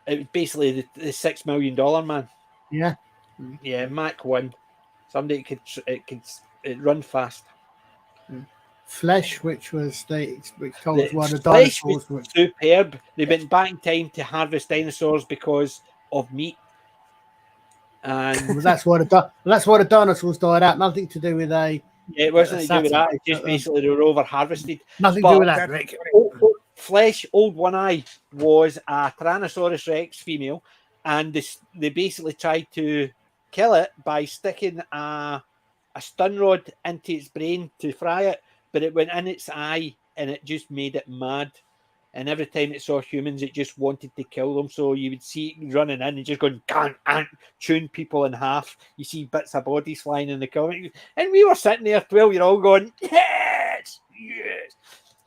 It was basically the $6 million man. Yeah. Yeah, Mac 1. Somebody could run fast. Flesh, which told us why the Flesh dinosaurs was superb. They went back in time to harvest dinosaurs because of meat. And that's why the dinosaurs died out. Nothing to do with it wasn't to do with that. It's just basically they were over harvested. Nothing to do with that. Flesh, Old One Eye was a Tyrannosaurus Rex female, and they basically tried to kill it by sticking a stun rod into its brain to fry it, but it went in its eye and it just made it mad. And every time it saw humans, it just wanted to kill them. So you would see it running in and just going, tune people in half. You see bits of bodies flying in the comic. And we were sitting there, 12-year-old, going, yes, yes.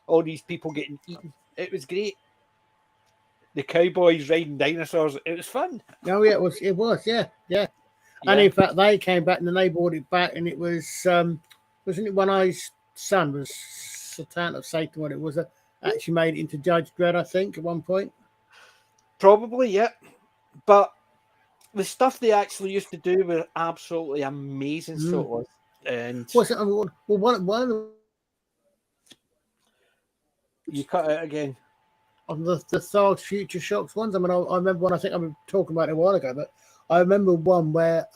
All these people getting eaten. It was great. The cowboys riding dinosaurs. It was fun. Oh, yeah, it was, yeah. And in fact, they came back and then they brought it back, and it was, wasn't it One Eye's son was Satan of Satan, what it was, actually made it into Judge Dredd, I think, at one point. Probably, yeah. But the stuff they actually used to do were absolutely amazing. So it was. And was it? Well, one of the you cut it again. On the Third Future Shocks ones. I mean, I remember one. I think I was talking about it a while ago, but I remember one where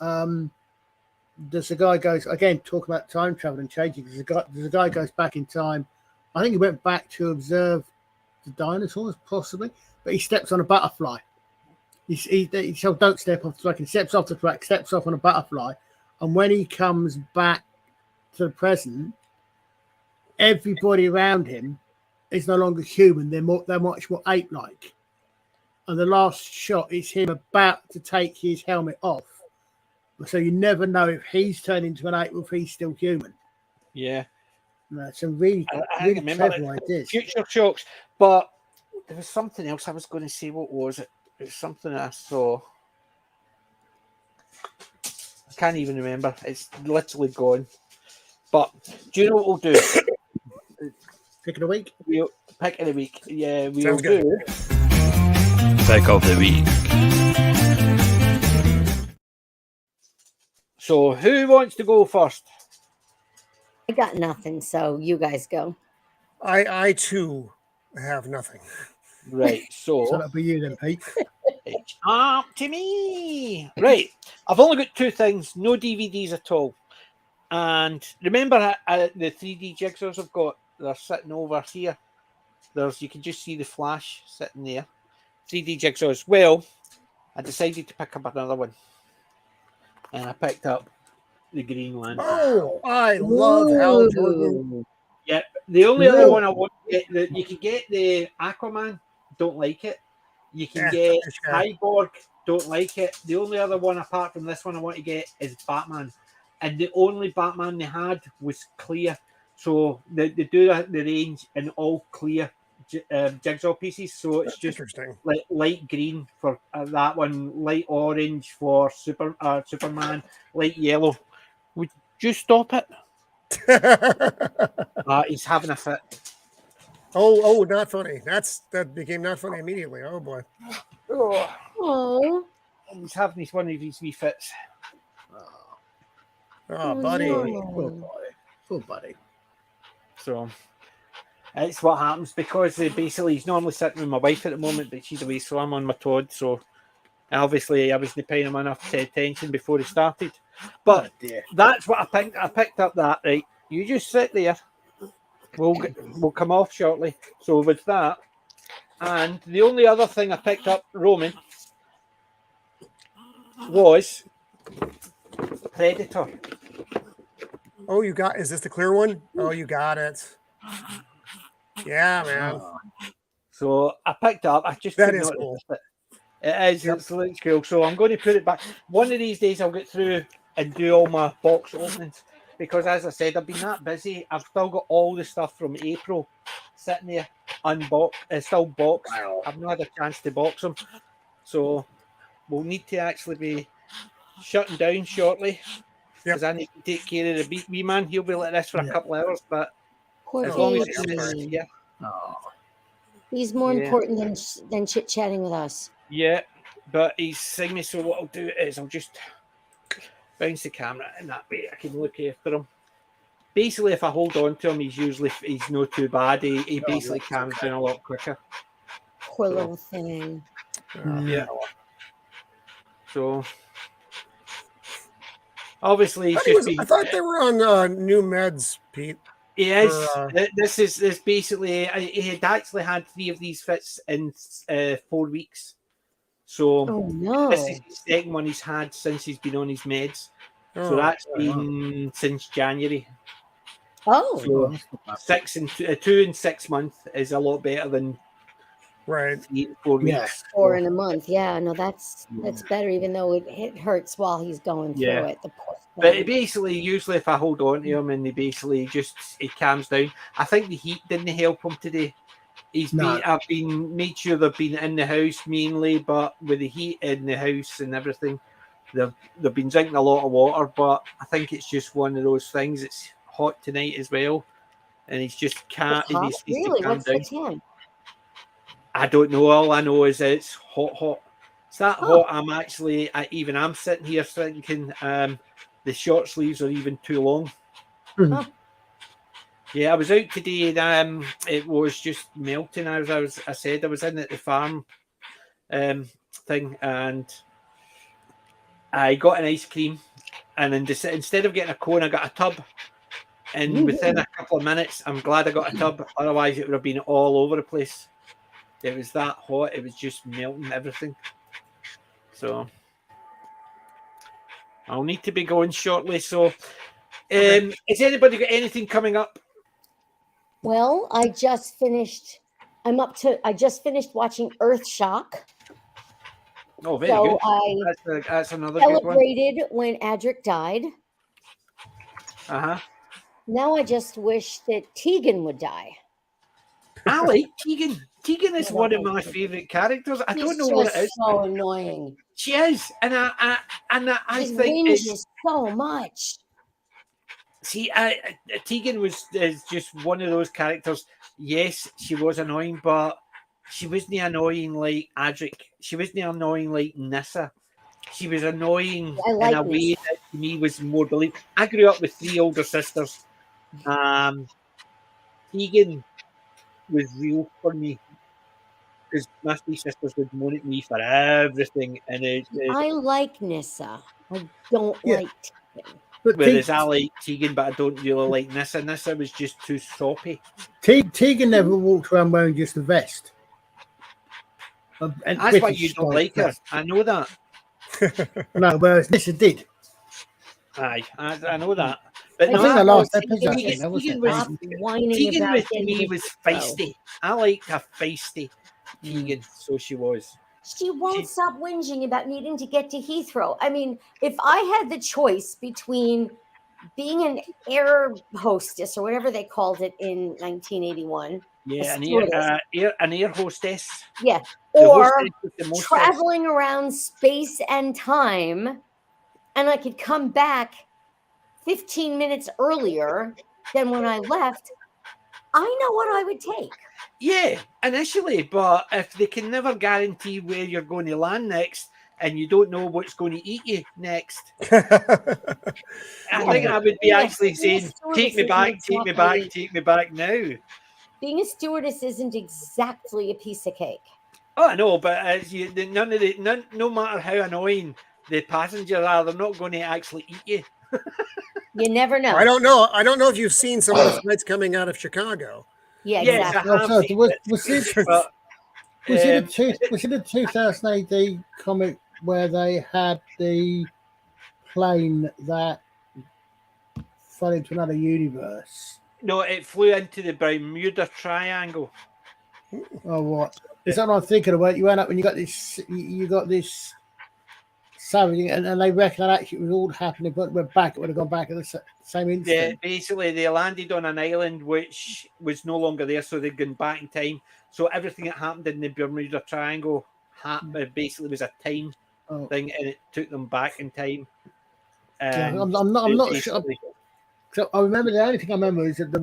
there's a guy goes again talking about time travel and changing. There's a guy goes back in time. I think he went back to observe the dinosaurs, possibly, but he steps on a butterfly. He don't step off the track. He steps off the track, steps off on a butterfly, and when he comes back to the present, everybody around him is no longer human. They're much more ape-like. And the last shot is him about to take his helmet off. So you never know if he's turned into an ape or if he's still human. Yeah. Some really clever ideas. Future Shocks. But there was something else I was going to say. What was it? It was something I saw. I can't even remember. It's literally gone. But do you know what we'll do? Pick of the week? We'll pick of the week. Yeah, Sounds good. Pick of the week. So who wants to go first? I got nothing, so you guys go. I too have nothing. Right, so that'll be you then, Pete. It's up to me. Right, I've only got two things, no DVDs at all. And remember the 3D jigsaws I've got? They're sitting over here. You can just see the flash sitting there. 3D jigsaws. Well, I decided to pick up another one. And I picked up the Green Lantern. Oh, I love Hal Jordan. Yeah, the only other one I want to get, you can get the Aquaman, don't like it. You can get Cyborg, don't like it. The only other one apart from this one I want to get is Batman. and the only Batman they had was clear. So they do the range in all clear jigsaw pieces. So it's That's just interesting. like light green for that one, light orange for Superman, light yellow. Would you stop it? He's having a fit. Oh, not funny. That became not funny immediately. Oh boy. Oh, He's having one of these wee fits. Oh, buddy. no. Poor buddy. So it's what happens because basically he's normally sitting with my wife at the moment, but she's away, so I'm on my Todd. So obviously I wasn't paying him enough attention before he started. But that's what I picked. I picked up that, right. You just sit there. We'll come off shortly. So with that, and the only other thing I picked up, Roman, was Predator. Oh, is this the clear one? Oh, you got it. Yeah, man. So I picked up. I just That is cool. It is. It's really cool. So I'm going to put it back. One of these days I'll get through and do all my box openings because, as I said, I've been that busy. I've still got all the stuff from April sitting there unboxed, still boxed. Wow. I've not had a chance to box them. So we'll need to actually be shutting down shortly because I need to take care of the wee man. He'll be like this for a couple of hours, but as long as it's here. He's more important than chit-chatting with us. Yeah, but he's saying me, so what I'll do is I'll just bounce the camera and that way I can look after him. Basically, if I hold on to him, he's not too bad. He basically calms down a lot quicker. Poor little thing. Yeah. So obviously I thought they were on new meds, Pete. He is. This is basically. He had actually had 3 of these fits in 4 weeks. So this is the second one he's had since he's been on his meds. So that's been since January. So 2 in 6 months is a lot better than 3 and 4 weeks. 4 in a month. Yeah, no, that's better. Even though it hurts while he's going through it. The poor But it basically, usually, if I hold on to him and he calms down. I think the heat didn't help him today. I've been made sure they've been in the house mainly, but with the heat in the house and everything, they've been drinking a lot of water. But I think it's just one of those things. It's hot tonight as well, and he's just can't. He needs to calm down. What's the time? I don't know. All I know is it's hot. It's that hot. I'm sitting here thinking the short sleeves are even too long. Yeah, I was out today and it was just melting. I said I was in at the farm thing and I got an ice cream and instead of getting a cone, I got a tub. And within a couple of minutes, I'm glad I got a tub. Otherwise, it would have been all over the place. It was that hot. It was just melting everything. So I'll need to be going shortly. So has anybody got anything coming up? Well, I just finished watching Earthshock. Oh, very good. That's another good one. Celebrated when Adric died. Now I just wish that Tegan would die. I like Tegan. Tegan is one of my favorite characters. I don't know what it is. So annoying. She is, and I think it's so much. See, Tegan is just one of those characters. Yes, she was annoying, but she wasn't annoying like Adric. She wasn't annoying like Nissa. She was annoying in a way that to me was more believable. I grew up with 3 older sisters. Tegan was real for me because my 3 sisters would moan at me for everything, and I like Nissa. I don't like Tegan. Whereas I like Tegan, but I don't really like Nissa. Nissa was just too soppy. Tegan never walked around wearing just a vest. That's why you don't like her. I know that. No, whereas Nissa did. Aye, I know that. But I think the last episode, Tegan with me was feisty. I liked her feisty Tegan, so she was. She won't stop whinging about needing to get to Heathrow. I mean, if I had the choice between being an air hostess or whatever they called it in 1981. Yeah, an air hostess. Yeah, The or hostess with the mostess. traveling around space and time, and I could come back 15 minutes earlier than when I left. I know what I would take. Yeah, initially, but if they can never guarantee where you're going to land next, and you don't know what's going to eat you next, I think I would be actually saying, "Take me back, take me back, take me back now." Being a stewardess isn't exactly a piece of cake. Oh, I know, but no matter how annoying the passengers are, they're not going to actually eat you. You never know. I don't know. I don't know if you've seen some of the flights coming out of Chicago. Yeah, yes, exactly. I have seen it. Was it a 2000 AD comic where they had the plane that fell into another universe? No, it flew into the Bermuda Triangle. Oh, what? Is that what I'm thinking about? You went up and you got this savage, and they reckon that actually it was all happening, but we're back. It would have gone back at the same instant. Yeah, basically they landed on an island which was no longer there, so they'd gone back in time. So everything that happened in the Bermuda Triangle basically was a time thing, and it took them back in time. Yeah, I'm not sure. So I remember the only thing I remember is that there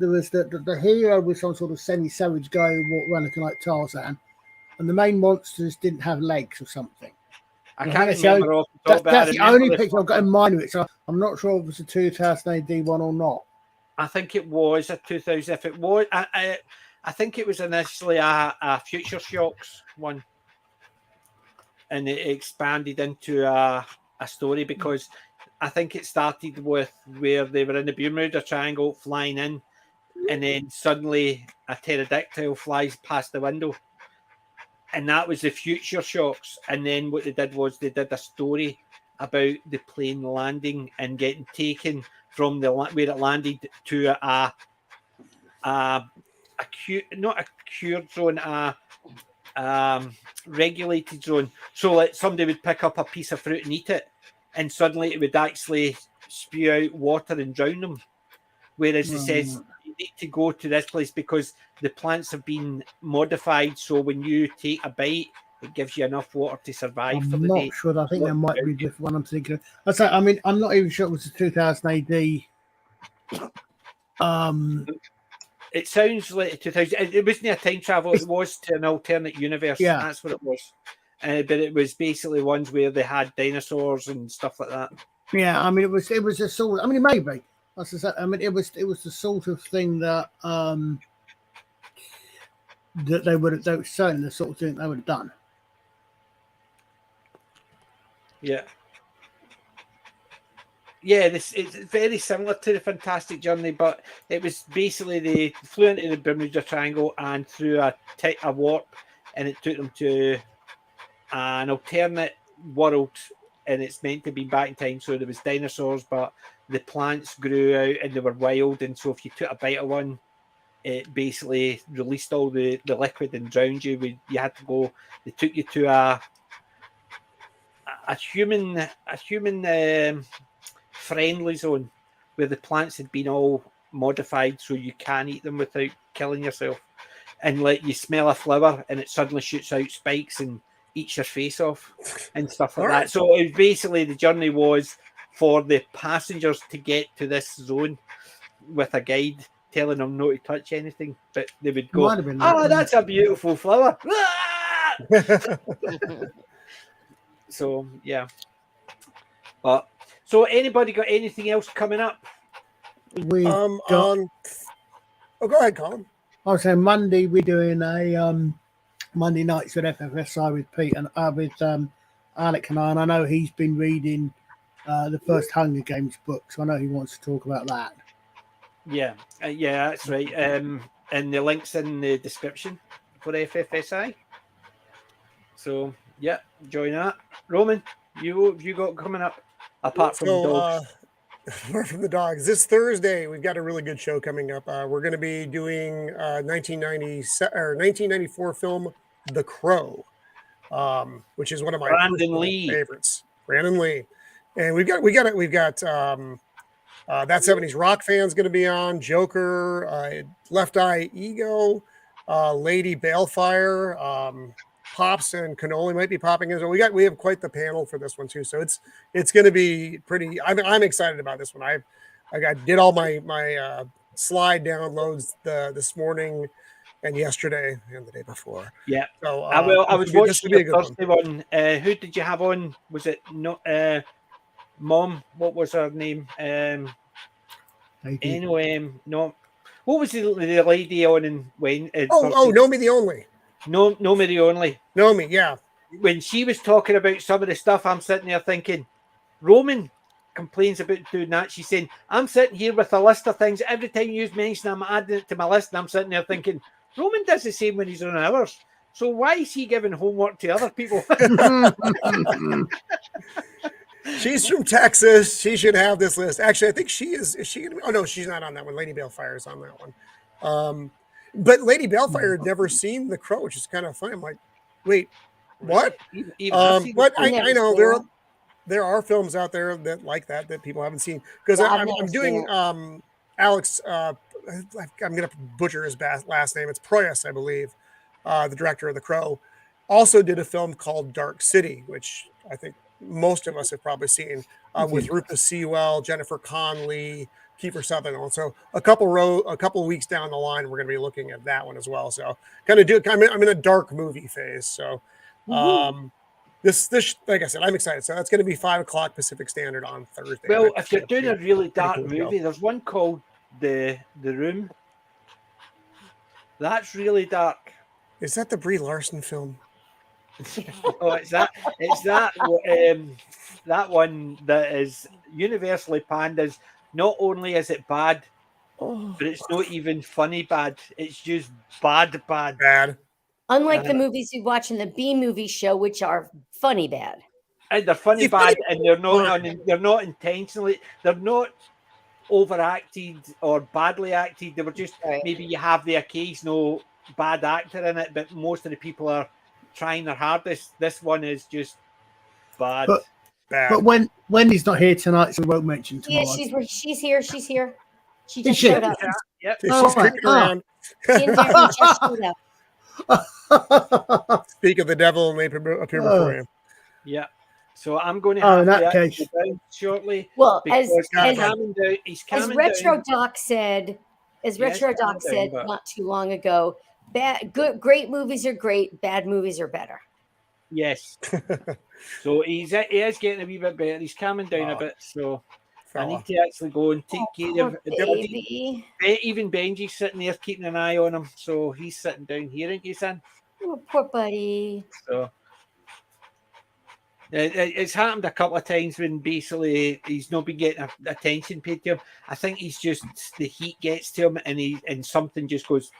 was the hero was some sort of semi-savage guy who walked around looking like Tarzan, and the main monsters didn't have legs or something. I can't remember off the top, that's the only picture I've got in mind of it. So I'm not sure if it was a 2000 AD one or not. I think it was a 2000. If it was, I think it was initially a Future Shocks one, and it expanded into a story because I think it started with where they were in the Bermuda Triangle flying in, and then suddenly a pterodactyl flies past the window. And that was the Future Shocks. And then what they did was they did a story about the plane landing and getting taken from where it landed to not a cured zone, a regulated zone. So like somebody would pick up a piece of fruit and eat it, and suddenly it would actually spew out water and drown them. Whereas it says you need to go to this place because the plants have been modified, so when you take a bite, it gives you enough water to survive for the day. I'm not sure. I think there might be a different one I'm thinking of. I mean, I'm not even sure it was a 2000 AD. It sounds like 2000. It wasn't a time travel. It was to an alternate universe. Yeah. That's what it was. But it was basically ones where they had dinosaurs and stuff like that. Yeah, I mean, it was a sort. I mean, it may be. I mean, it was the sort of thing that that they would have certainly the sort of thing they would have done. Yeah. Yeah, it's very similar to the Fantastic Journey, but it was basically they flew into the Bermuda Triangle and through a warp, and it took them to an alternate world, and it's meant to be back in time. So there was dinosaurs, but the plants grew out and they were wild, and so if you took a bite of one, it basically released all the liquid and drowned you. You had to go. They took you to a human friendly zone where the plants had been all modified so you can eat them without killing yourself, and like you smell a flower and it suddenly shoots out spikes and eats your face off and stuff like that. So it basically the journey was for the passengers to get to this zone with a guide telling them not to touch anything, but they would go, "Oh, that's a beautiful flower." So yeah, but so anybody got anything else coming up? We go ahead, Colin. I was saying Monday we're doing a Monday nights with FFSI with Pete and with Alec and I know he's been reading the first Hunger Games book, so I know he wants to talk about that. Yeah, that's right. And the link's in the description for FFSI. So yeah, join that. Roman, you got coming up apart from the dogs. Apart from the dogs, this Thursday we've got a really good show coming up. We're going to be doing 1994 film The Crow, which is one of my Brandon Lee favorites. Brandon Lee, and we've got That 70s Rock fan's going to be on. Joker, Left Eye Ego, Lady Balefire, Pops and Cannoli might be popping in. So we have quite the panel for this one too. So it's going to be pretty. I'm excited about this one. I did all my slide downloads this morning and yesterday and the day before. Yeah. So I was this watching will be the a good Thursday one. Who did you have on? Was it not Mom? What was her name? No. What was the lady on in Wayne? Know Me the Only. No, Me the Only. Know Me, yeah. When she was talking about some of the stuff, I'm sitting there thinking, Roman complains about doing that. She's saying, I'm sitting here with a list of things. Every time you mention, I'm adding it to my list, and I'm sitting there thinking, Roman does the same when he's on ours. So why is he giving homework to other people? She's from Texas. She should have this list. Actually, I think she is. Is she going to be? Oh, no, she's not on that one. Lady Balefire is on that one. But Lady Balefire had never seen The Crow, which is kind of funny. I'm like, wait, what? But I know there are films out there that like that people haven't seen. Because I'm doing Alex, I'm going to butcher his last name. It's Proyas, I believe, the director of The Crow, also did a film called Dark City, which I think most of us have probably seen, with Rupa Sewell, Jennifer Connelly, Kiefer Sutherland. So a couple weeks down the line, we're going to be looking at that one as well. So I'm in a dark movie phase. So this like I said, I'm excited. So that's going to be 5:00 Pacific Standard on Thursday. Well, if you're doing a really dark movie, there's one called The Room. That's really dark. Is that the Brie Larson film? Oh, it's that one that is universally panned as, not only is it bad, but it's not even funny bad. It's just bad. Unlike the movies you watch in the B movie show, which are funny bad. And they're funny bad, and they're not intentionally. They're not overacted or badly acted. They were just maybe you have the occasional bad actor in it, but most of the people are trying their hardest. This one is just bad. But when Wendy's not here tonight, so we won't mention tomorrow. Yeah, she's here. She just showed up. Yep. She's kicking around. Just showed up. Speak of the devil and may appear before you. Yeah. So I'm going to have in that case shortly. Well, as Retro down. Doc said, not too long ago, great movies are great, bad movies are better. Yes. So he is getting a wee bit better. He's calming down a bit. So I need to actually go and take care of baby. Even Benji's sitting there keeping an eye on him. So he's sitting down here, ain't you, son? Oh, poor buddy. So it's happened a couple of times when basically he's not been getting attention paid to him. I think he's just, the heat gets to him and something just goes,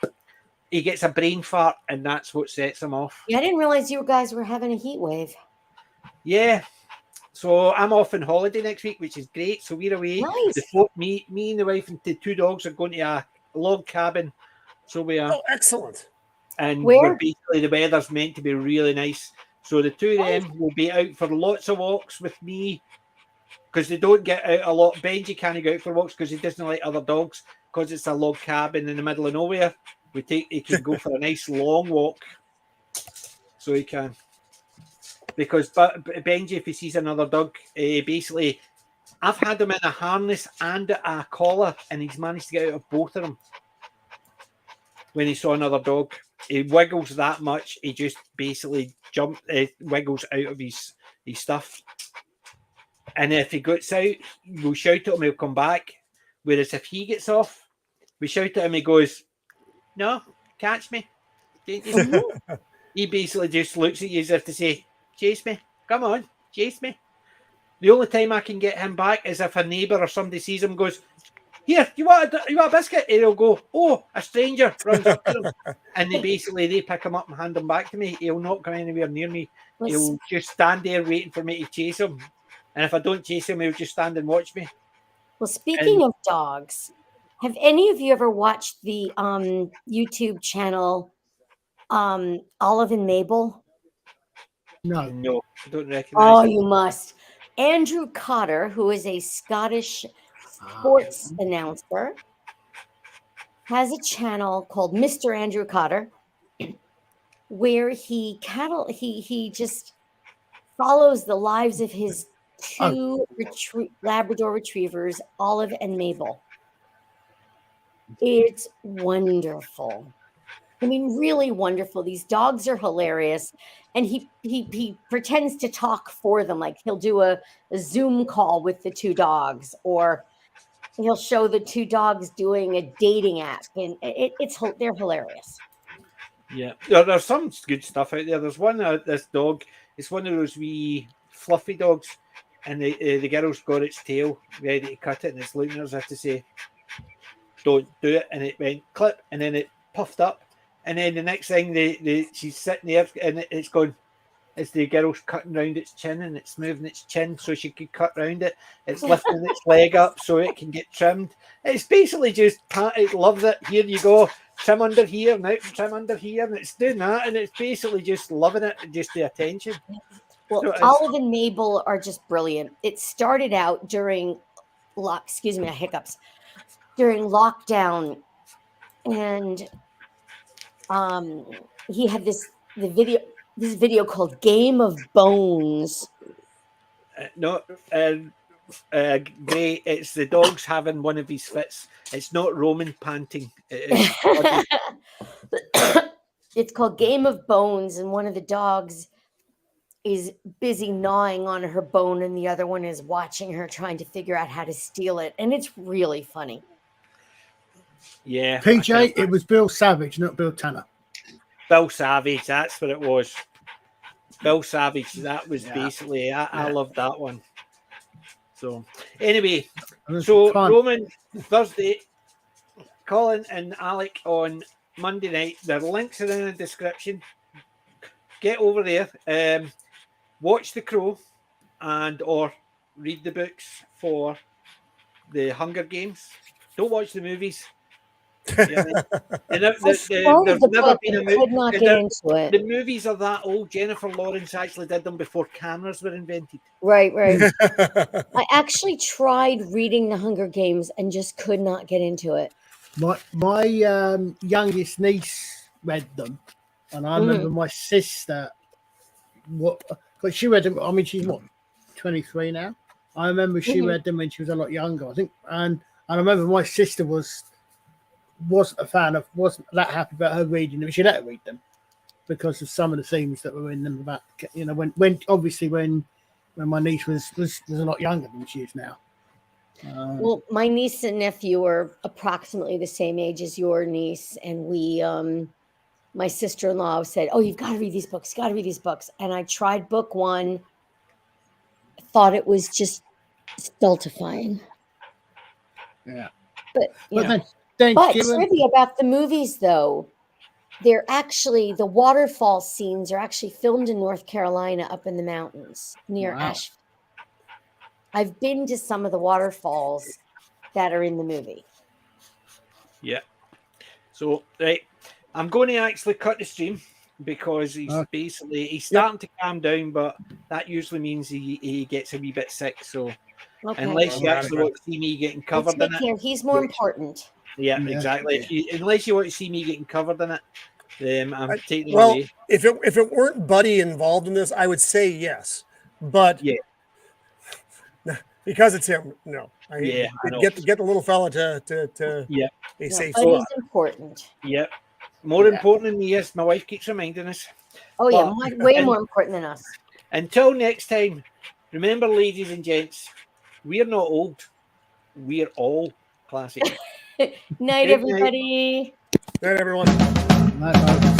he gets a brain fart and that's what sets him off. Yeah, I didn't realize you guys were having a heat wave. Yeah. So I'm off on holiday next week, which is great. So we're away. Nice. Me and the wife and the two dogs are going to a log cabin. So we are. Oh, excellent. And we're basically, the weather's meant to be really nice. So the two of them will be out for lots of walks with me, because they don't get out a lot. Benji can't go out for walks because he doesn't like other dogs, because it's a log cabin in the middle of nowhere. He can go for a nice long walk. So he can. Because Benji, if he sees another dog, basically, I've had him in a harness and a collar, and he's managed to get out of both of them. When he saw another dog, he wiggles that much, he just basically wiggles out of his stuff. And if he gets out, we'll shout at him, he'll come back. Whereas if he gets off, we shout at him, he goes, "No, catch me." He basically just looks at you as if to say, "Chase me, come on, chase me." The only time I can get him back is if a neighbour or somebody sees him and goes, "Here, you want a biscuit?" And he'll go, "Oh, a stranger runs up to him." And they pick him up and hand him back to me. He'll not come anywhere near me. He'll just stand there waiting for me to chase him. And if I don't chase him, he'll just stand and watch me. Well, speaking of dogs, have any of you ever watched the YouTube channel Olive and Mabel? No, I don't recognize. Oh, you must. Andrew Cotter, who is a Scottish sports announcer, has a channel called Mr. Andrew Cotter, where he just follows the lives of his two Labrador retrievers, Olive and Mabel. It's wonderful. I mean, really wonderful. These dogs are hilarious. And he pretends to talk for them. Like he'll do a Zoom call with the two dogs, or he'll show the two dogs doing a dating app. And they're hilarious. Yeah, there's some good stuff out there. There's one, this dog, it's one of those wee fluffy dogs, and the girl's got its tail ready to cut it, and it's looking as if to say, don't do it, and it went clip, and then it puffed up, and then the next thing, she's sitting there, and it's going, as the girl's cutting round its chin, and it's moving its chin so she can cut round it. It's lifting its leg up so it can get trimmed. It's basically just, it loves it. Here you go. Trim under here, now trim under here, and it's doing that, and it's basically just loving it, just the attention. Well, so Olive and Mabel are just brilliant. It started out during hiccups, during lockdown, and he had this video called Game of Bones. Gray, it's the dogs having one of his fits. It's not Roman panting. It's called Game of Bones, and one of the dogs is busy gnawing on her bone, and the other one is watching her trying to figure out how to steal it, and it's really funny. Yeah, PJ, it was Bill Savage, not Bill Tanner. Bill Savage, that's what it was. Bill Savage, that was basically. I love that one. So anyway, Roman Thursday, Colin and Alec on Monday night. Their links are in the description. Get over there, watch The Crow, or read the books for the Hunger Games. Don't watch the movies. Yeah, there's never been a movie. The movies are that old. Jennifer Lawrence actually did them before cameras were invented. Right. I actually tried reading The Hunger Games and just could not get into it. My youngest niece read them, and I remember my sister. Because she read them. I mean, she's 23 now. I remember she read them when she was a lot younger, I think, and I remember my sister wasn't that happy about her reading them. She let her read them because of some of the themes that were in them about, when my niece was a lot younger than she is now. Well, my niece and nephew are approximately the same age as your niece, and we my sister-in-law said, "Oh, you've got to read these books, and I tried book one, thought it was just stultifying. Yeah, but then trivia about the movies, though, the waterfall scenes are actually filmed in North Carolina, up in the mountains near Asheville. I've been to some of the waterfalls that are in the movie. Yeah. So, right, I'm going to actually cut the stream because he's starting to calm down, but that usually means he gets a wee bit sick. So, unless you actually want to see me getting covered in it, he's more important. Yeah, exactly. Unless you want to see me getting covered in it, I'm taking it away. If it weren't Buddy involved in this, I would say yes. But because it's him, no. I know. Get the little fella to be safe. Buddy's important. Yep. More important than me is my wife keeps reminding us. Oh yeah, way more important than us. Until next time, remember, ladies and gents, we're not old. We're all classic. Night, everybody. Night, everyone. Night,